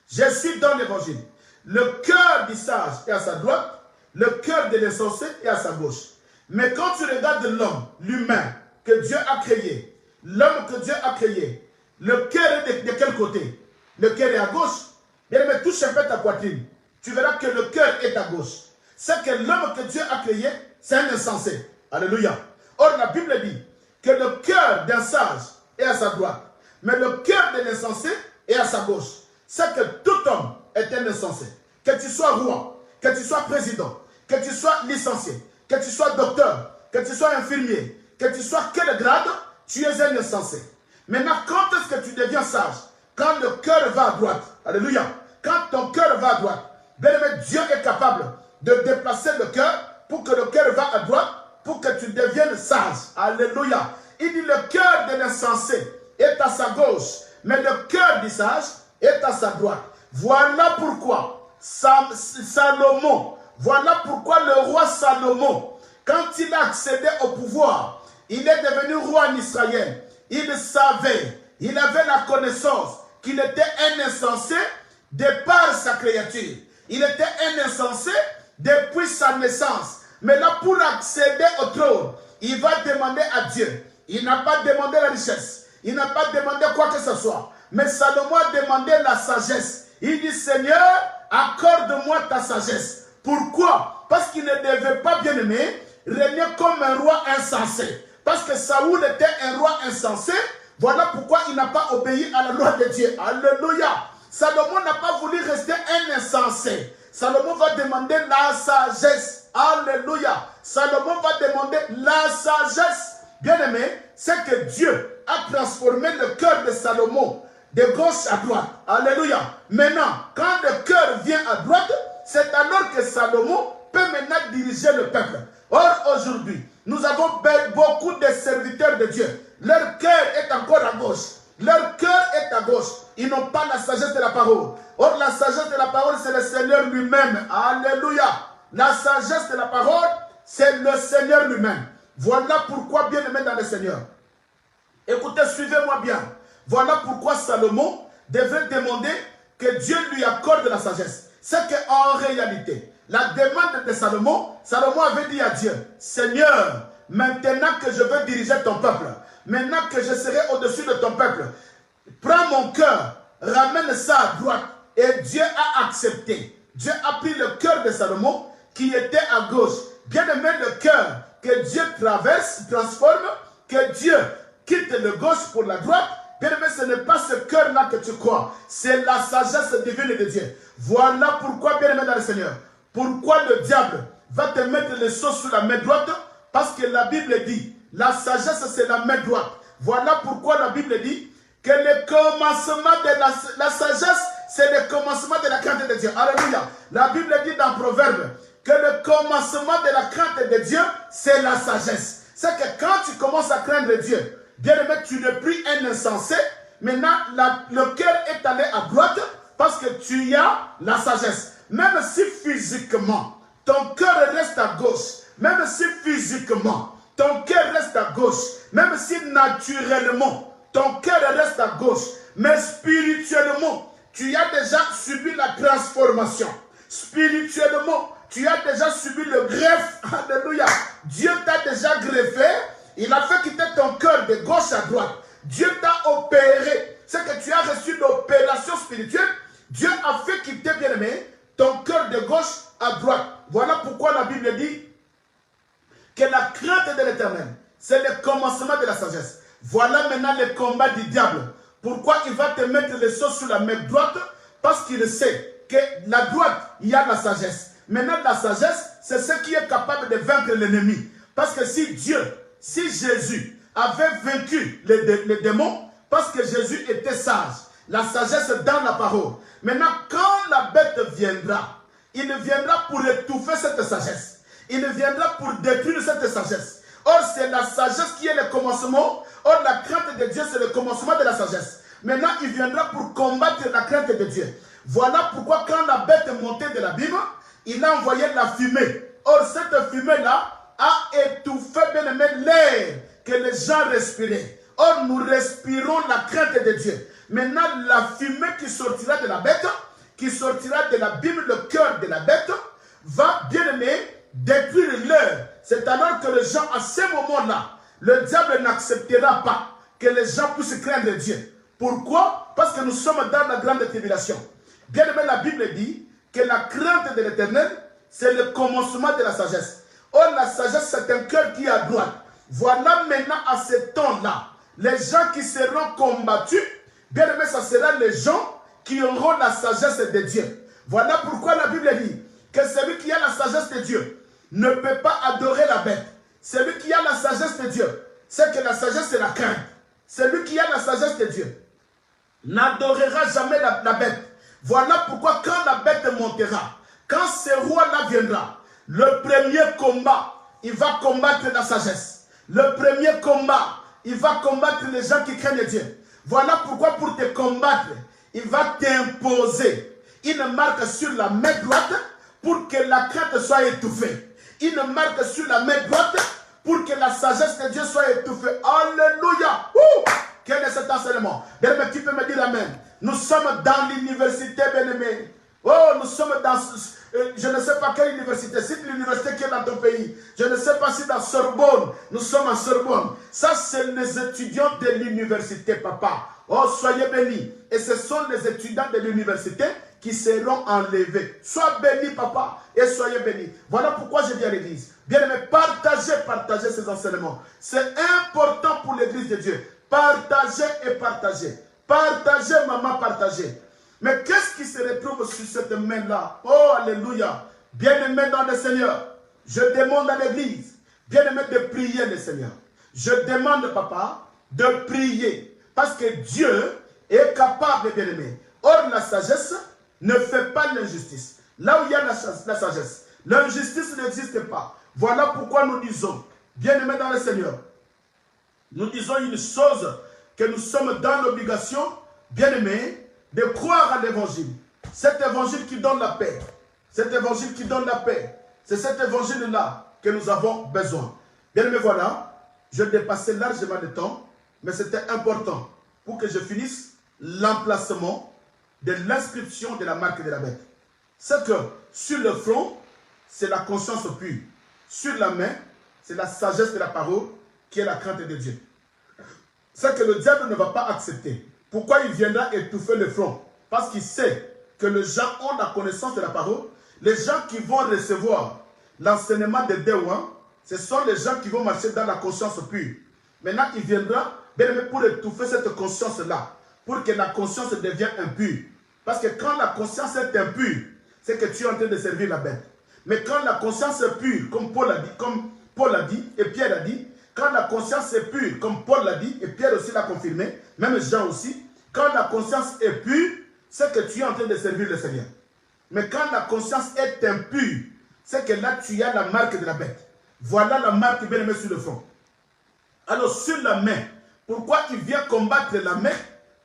Je suis dans l'évangile. Le cœur du sage est à sa droite, le cœur de l'insensé est à sa gauche. Mais quand tu regardes l'homme, l'humain que Dieu a créé, l'homme que Dieu a créé, le cœur est de quel côté? Le cœur est à gauche. Bien aimé, touche un peu ta poitrine. Tu verras que le cœur est à gauche. C'est que l'homme que Dieu a créé, c'est un insensé. Alléluia. Or, la Bible dit que le cœur d'un sage est à sa droite, mais le cœur de l'insensé est à sa gauche. C'est que tout homme est un insensé. Que tu sois roi, que tu sois président, que tu sois licencié, que tu sois docteur, que tu sois infirmier, que tu sois quel grade, tu es un insensé. Maintenant, quand est-ce que tu deviens sage? Quand le cœur va à droite. Alléluia. Quand ton cœur va à droite, bien aimé, Dieu est capable de déplacer le cœur pour que le cœur va à droite, pour que tu deviennes sage. Alléluia. Il dit le cœur de l'insensé est à sa gauche, mais le cœur du sage est à sa droite. Voilà pourquoi Salomon, voilà pourquoi le roi Salomon, quand il a accédé au pouvoir, il est devenu roi en Israël. Il savait, il avait la connaissance qu'il était un insensé de par sa créature. Il était un insensé depuis sa naissance. Mais là, pour accéder au trône, il va demander à Dieu. Il n'a pas demandé la richesse. Il n'a pas demandé quoi que ce soit. Mais Salomon a demandé la sagesse. Il dit, Seigneur, accorde-moi ta sagesse. Pourquoi? Parce qu'il ne devait pas, bien aimé, régnait comme un roi insensé. Parce que Saoul était un roi insensé. Voilà pourquoi il n'a pas obéi à la loi de Dieu. Alléluia. Salomon n'a pas voulu rester un insensé. Salomon va demander la sagesse. Alléluia. Salomon va demander la sagesse. Bien-aimé, c'est que Dieu a transformé le cœur de Salomon de gauche à droite. Alléluia. Maintenant, quand le cœur vient à droite, c'est alors que Salomon peut maintenant diriger le peuple. Or, aujourd'hui, nous avons beaucoup de serviteurs de Dieu. Leur cœur est encore à gauche. Leur cœur est à gauche. Ils n'ont pas la sagesse de la parole. Or, la sagesse de la parole, c'est le Seigneur lui-même. Alléluia. La sagesse de la parole, c'est le Seigneur lui-même. Voilà pourquoi, bien-aimé dans le Seigneur. Écoutez, suivez-moi bien. Voilà pourquoi Salomon devrait demander que Dieu lui accorde la sagesse. C'est qu'en réalité, la demande de Salomon, Salomon avait dit à Dieu, Seigneur, maintenant que je veux diriger ton peuple, maintenant que je serai au-dessus de ton peuple, prends mon cœur, ramène ça à droite. Et Dieu a accepté. Dieu a pris le cœur de Salomon qui était à gauche. Bien aimé, le cœur que Dieu traverse, transforme, que Dieu quitte le gauche pour la droite. Bien aimé, ce n'est pas ce cœur-là que tu crois. C'est la sagesse divine de Dieu. Voilà pourquoi, bien aimé dans le Seigneur, pourquoi le diable va te mettre le sceau sous la main droite? Parce que la Bible dit, la sagesse c'est la main droite. Voilà pourquoi la Bible dit que le commencement de la sagesse, c'est le commencement de la crainte de Dieu. Alléluia. La Bible dit dans Proverbe que le commencement de la crainte de Dieu, c'est la sagesse. C'est que quand tu commences à craindre Dieu, bien aimé, tu n'es plus un insensé. Maintenant, le cœur est allé à droite parce que tu as la sagesse. Même si physiquement, ton cœur reste à gauche, même si physiquement, ton cœur reste à gauche, même si naturellement, ton cœur reste à gauche, mais spirituellement, tu as déjà subi la transformation. Spirituellement, tu as déjà subi le greffe. Alléluia. Dieu t'a déjà greffé. Il a fait quitter ton cœur de gauche à droite. Dieu t'a opéré. C'est que tu as reçu l'opération spirituelle. Dieu a fait quitter, bien aimé, ton cœur de gauche à droite. Voilà pourquoi la Bible dit que la crainte de l'Éternel, c'est le commencement de la sagesse. Voilà maintenant le combat du diable. Pourquoi il va te mettre le sceau sur la main droite? Parce qu'il sait que la droite, il y a la sagesse. Maintenant, la sagesse, c'est ce qui est capable de vaincre l'ennemi. Parce que si Jésus avait vaincu les démons, parce que Jésus était sage, la sagesse dans la parole. Maintenant, quand la bête viendra, il viendra pour étouffer cette sagesse. Il viendra pour détruire cette sagesse. Or, c'est la sagesse qui est le commencement. Or, la crainte de Dieu, c'est le commencement de la sagesse. Maintenant, il viendra pour combattre la crainte de Dieu. Voilà pourquoi quand la bête montait de l'abîme, il a envoyé la fumée. Or, cette fumée-là a étouffé, bien aimé, l'air que les gens respiraient. Or, nous respirons la crainte de Dieu. Maintenant, la fumée qui sortira de la bête, qui sortira de l'abîme, le cœur de la bête, va, bien aimé, détruire l'air. C'est alors que les gens, à ce moment-là, le diable n'acceptera pas que les gens puissent craindre Dieu. Pourquoi? Parce que nous sommes dans la grande tribulation. Bien aimé, la Bible dit que la crainte de l'Éternel, c'est le commencement de la sagesse. Or, la sagesse, c'est un cœur qui est à droite. Voilà maintenant, à ce temps-là, les gens qui seront combattus, bien aimé, ça sera les gens qui auront la sagesse de Dieu. Voilà pourquoi la Bible dit que celui qui a la sagesse de Dieu ne peut pas adorer la bête. Celui qui a la sagesse de Dieu, c'est que la sagesse, c'est la crainte. Celui qui a la sagesse de Dieu n'adorera jamais la bête. Voilà pourquoi quand la bête montera, quand ce roi-là viendra, le premier combat, il va combattre la sagesse. Le premier combat, il va combattre les gens qui craignent Dieu. Voilà pourquoi pour te combattre, il va t'imposer une marque sur la main droite pour que la crainte soit étouffée. Une marque sur la main droite pour que la sagesse de Dieu soit étouffée. Alléluia. Quel est cet enseignement? Bien-aimé, tu peux me dire amen. Nous sommes dans l'université, bien-aimé. Oh, nous sommes dans, je ne sais pas quelle université, c'est l'université qui est dans ton pays. Je ne sais pas si dans Sorbonne, nous sommes en Sorbonne. Ça, c'est les étudiants de l'université, papa. Oh, soyez bénis. Et ce sont les étudiants de l'université qui seront enlevés. Sois béni, papa, et soyez bénis. Voilà pourquoi je viens à l'église. Bien-aimé, partagez ces enseignements. C'est important pour l'église de Dieu. Partagez et partagez. Partagez, maman, partagez. Mais qu'est-ce qui se retrouve sur cette main-là? Oh, alléluia. Bien-aimé dans le Seigneur, je demande à l'église, bien-aimé, de prier le Seigneur. Je demande, papa, de prier. Parce que Dieu est capable, bien-aimé. Or, la sagesse ne fait pas l'injustice. Là où il y a la sagesse, l'injustice n'existe pas. Voilà pourquoi nous disons, bien-aimés dans le Seigneur, nous disons une chose, que nous sommes dans l'obligation, bien-aimés, de croire à l'évangile. Cet évangile qui donne la paix. Cet évangile qui donne la paix. C'est cet évangile-là que nous avons besoin. Bien-aimés, voilà, je dépassais largement le temps, mais c'était important pour que je finisse l'emplacement de l'inscription de la marque de la bête. C'est que sur le front, c'est la conscience pure. Sur la main, c'est la sagesse de la parole qui est la crainte de Dieu. C'est que le diable ne va pas accepter. Pourquoi il viendra étouffer le front? Parce qu'il sait que les gens ont la connaissance de la parole. Les gens qui vont recevoir l'enseignement de Dewa, ce sont les gens qui vont marcher dans la conscience pure. Maintenant, il viendra bien aimé pour étouffer cette conscience-là, pour que la conscience devienne impure. Parce que quand la conscience est impure, c'est que tu es en train de servir la bête. Mais quand la conscience est pure, comme Paul a dit, et Pierre a dit, quand la conscience est pure, comme Paul l'a dit, et Pierre aussi l'a confirmé, même Jean aussi, quand la conscience est pure, c'est que tu es en train de servir le Seigneur. Mais quand la conscience est impure, c'est que là tu as la marque de la bête. Voilà la marque bien aimée sur le front. Alors sur la main, pourquoi il vient combattre la main?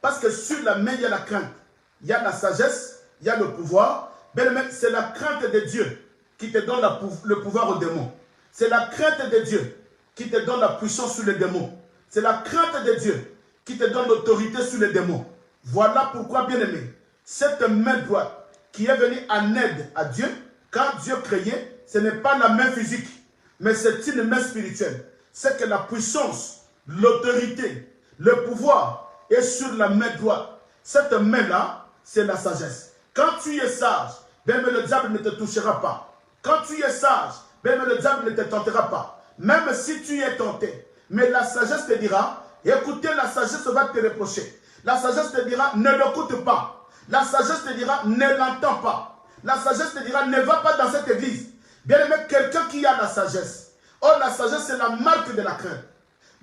Parce que sur la main, il y a la crainte. Il y a la sagesse, il y a le pouvoir. Bien aimé, c'est la crainte de Dieu qui te donne le pouvoir aux démons. C'est la crainte de Dieu qui te donne la puissance sur les démons. C'est la crainte de Dieu qui te donne l'autorité sur les démons. Voilà pourquoi, bien aimé, cette main droite qui est venue en aide à Dieu, quand Dieu créait, ce n'est pas la main physique, mais c'est une main spirituelle. C'est que la puissance, l'autorité, le pouvoir est sur la main droite. Cette main-là, c'est la sagesse. Quand tu es sage, bien, le diable ne te touchera pas. Quand tu es sage, bien, le diable ne te tentera pas. Même si tu es tenté. Mais la sagesse te dira, écoutez, la sagesse va te reprocher. La sagesse te dira, ne l'écoute pas. La sagesse te dira, ne l'entends pas. La sagesse te dira, ne va pas dans cette église. Bien aimé, quelqu'un qui a la sagesse. Or, la sagesse, c'est la marque de la crainte.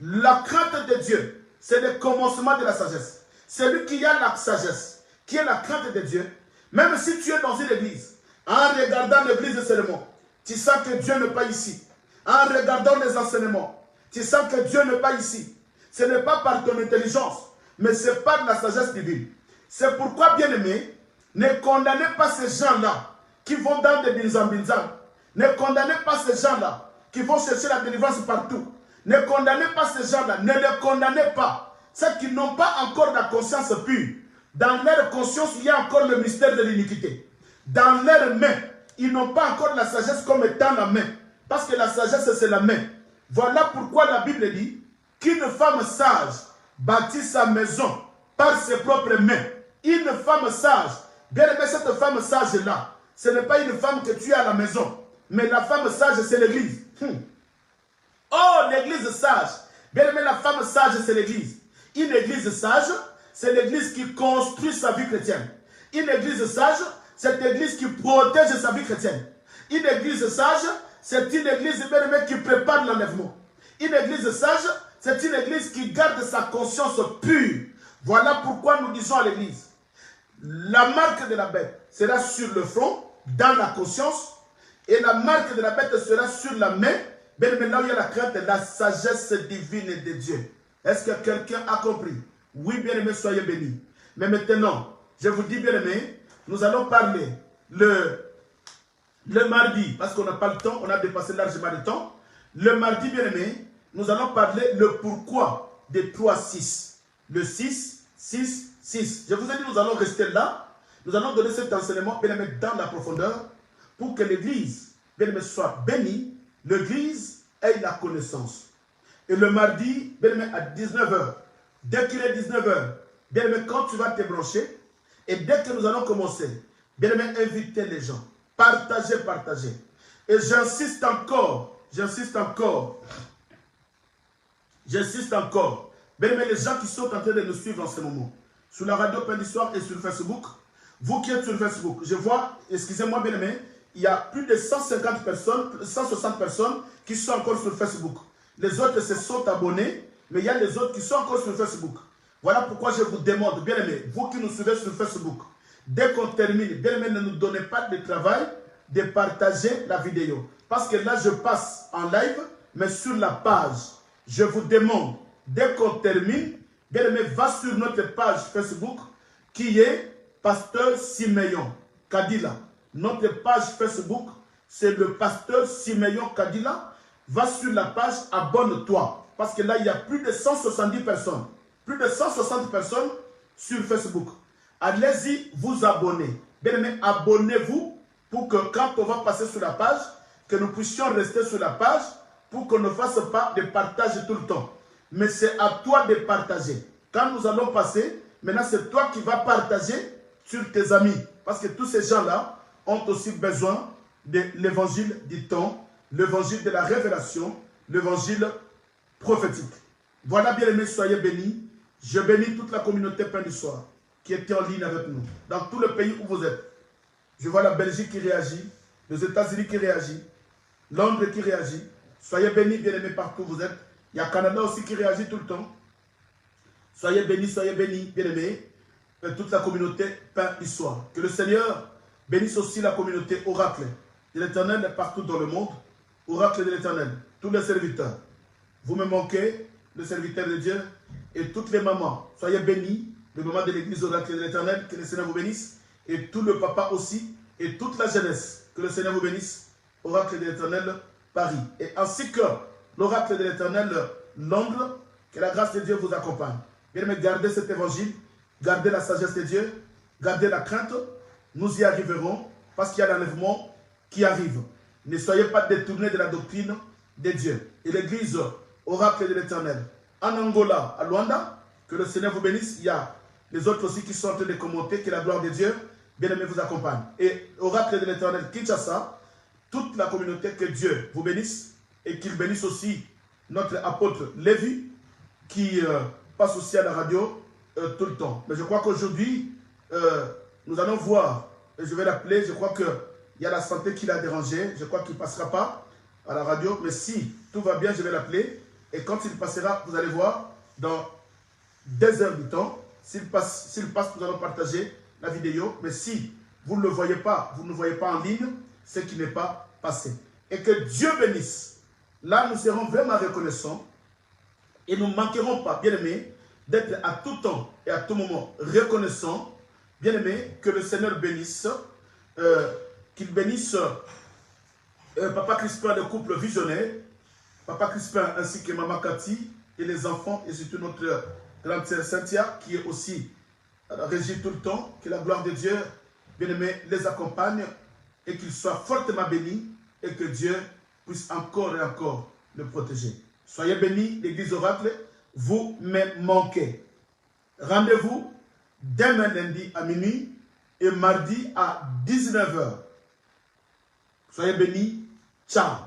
La crainte de Dieu, c'est le commencement de la sagesse. Celui qui a la sagesse, qui est la crainte de Dieu, même si tu es dans une église, en regardant l'église seulement, tu sens que Dieu n'est pas ici. En regardant les enseignements, tu sens que Dieu n'est pas ici. Ce n'est pas par ton intelligence, mais c'est par la sagesse divine. C'est pourquoi, bien aimé, ne condamnez pas ces gens-là qui vont dans des binzam-binzam. Ne condamnez pas ces gens-là qui vont chercher la délivrance partout. Ne condamnez pas ces gens-là. Ne les condamnez pas. Ceux qui n'ont pas encore la conscience pure. Dans leur conscience, il y a encore le mystère de l'iniquité. Dans leurs mains, ils n'ont pas encore la sagesse comme étant la main. Parce que la sagesse, c'est la main. Voilà pourquoi la Bible dit qu'une femme sage bâtit sa maison par ses propres mains. Une femme sage, bien aimé, cette femme sage-là, ce n'est pas une femme que tu as à la maison. Mais la femme sage, c'est l'église. Oh, l'église sage. Bien aimé, la femme sage, c'est l'église. Une église sage, c'est l'église qui construit sa vie chrétienne. Une église sage, c'est l'église qui protège sa vie chrétienne. Une église sage, c'est une église bien aimée qui prépare l'enlèvement. Une église sage, c'est une église qui garde sa conscience pure. Voilà pourquoi nous disons à l'église, la marque de la bête sera sur le front, dans la conscience, et la marque de la bête sera sur la main. Bien aimé, là où il y a la crainte, la sagesse divine de Dieu. Est-ce que quelqu'un a compris? Oui, bien aimé, soyez bénis. Mais maintenant, je vous dis, bien aimé, nous allons parler le mardi, parce qu'on n'a pas le temps, on a dépassé largement le temps. Le mardi, bien aimé, nous allons parler le pourquoi des 3-6. Le 6, 6, 6. Je vous ai dit, nous allons rester là. Nous allons donner cet enseignement, bien aimé, dans la profondeur, pour que l'église, bien aimé, soit bénie, l'église ait la connaissance. Et le mardi, bien aimé, à 19h, dès qu'il est 19h, bien aimé, quand tu vas te brancher, et dès que nous allons commencer, bien aimé, invitez les gens. Partagez, partagez. Et j'insiste encore, j'insiste encore. J'insiste encore. Bien-aimés, les gens qui sont en train de nous suivre en ce moment, sur la radio Pain d'Histoire et sur Facebook, vous qui êtes sur Facebook, je vois, excusez-moi bien-aimés, il y a plus de 150 personnes, 160 personnes qui sont encore sur Facebook. Les autres se sont abonnés, mais il y a les autres qui sont encore sur Facebook. Voilà pourquoi je vous demande, bien-aimés, vous qui nous suivez sur Facebook, dès qu'on termine, bien-aimés, ne nous donnez pas de travail de partager la vidéo. Parce que là, je passe en live, mais sur la page. Je vous demande, dès qu'on termine, bien-aimés, va sur notre page Facebook qui est Pasteur Simeon Kadila. Notre page Facebook, c'est le Pasteur Simeon Kadila. Va sur la page, abonne-toi. Parce que là, il y a plus de 170 personnes. Plus de 160 personnes sur Facebook. Allez-y, vous abonner. Bien-aimés, abonnez-vous pour que quand on va passer sur la page, que nous puissions rester sur la page pour qu'on ne fasse pas de partage tout le temps. Mais c'est à toi de partager. Quand nous allons passer, maintenant c'est toi qui vas partager sur tes amis. Parce que tous ces gens-là ont aussi besoin de l'évangile du temps, l'évangile de la révélation, l'évangile prophétique. Voilà, bien-aimés, soyez bénis. Je bénis toute la communauté Pain du Soir qui était en ligne avec nous, dans tout le pays où vous êtes. Je vois la Belgique qui réagit, les États-Unis qui réagit, Londres qui réagit. Soyez bénis, bien-aimés, partout où vous êtes. Il y a Canada aussi qui réagit tout le temps. Soyez bénis, bien-aimés, toute la communauté Pain du Soir. Que le Seigneur bénisse aussi la communauté Oracle de l'Éternel partout dans le monde. Oracle de l'Éternel, tous les serviteurs. Vous me manquez, le serviteur de Dieu, et toutes les mamans. Soyez bénis, les mamans de l'église Oracle de l'Éternel, que le Seigneur vous bénisse, et tout le papa aussi, et toute la jeunesse, que le Seigneur vous bénisse, Oracle de l'Éternel, Paris. Et ainsi que l'Oracle de l'Éternel, Londres, que la grâce de Dieu vous accompagne. Bien-aimés, gardez cet évangile, gardez la sagesse de Dieu, gardez la crainte, nous y arriverons, parce qu'il y a l'enlèvement qui arrive. Ne soyez pas détournés de la doctrine de Dieu. Et l'église Oracle de l'Éternel, en Angola, à Luanda, que le Seigneur vous bénisse. Il y a les autres aussi qui sont en train de commenter, que la gloire de Dieu, bien-aimé, vous accompagne. Et Oracle de l'Éternel, Kinshasa, toute la communauté, que Dieu vous bénisse et qu'il bénisse aussi notre apôtre Lévi qui passe aussi à la radio tout le temps. Mais je crois qu'aujourd'hui, nous allons voir, et je vais l'appeler, je crois qu'il y a la santé qui l'a dérangé, je crois qu'il ne passera pas à la radio, mais si tout va bien, je vais l'appeler. Et quand il passera, vous allez voir, dans 2 heures du temps, s'il passe, nous allons partager la vidéo. Mais si vous ne le voyez pas, vous ne le voyez pas en ligne, c'est qu'il n'est pas passé. Et que Dieu bénisse. Là, nous serons vraiment reconnaissants et nous ne manquerons pas, bien-aimés, d'être à tout temps et à tout moment reconnaissants. Bien-aimés, que le Seigneur bénisse, qu'il bénisse Papa Crispin, le couple visionnaire, Papa Crispin ainsi que Maman Cathy et les enfants, et surtout notre grande sœur Cynthia, qui est aussi régie tout le temps. Que la gloire de Dieu, bien-aimés, les accompagne et qu'ils soient fortement bénis et que Dieu puisse encore et encore le protéger. Soyez bénis, l'église Oracle, vous me manquez. Rendez-vous demain lundi à minuit et mardi à 19 h. Soyez bénis. Ciao.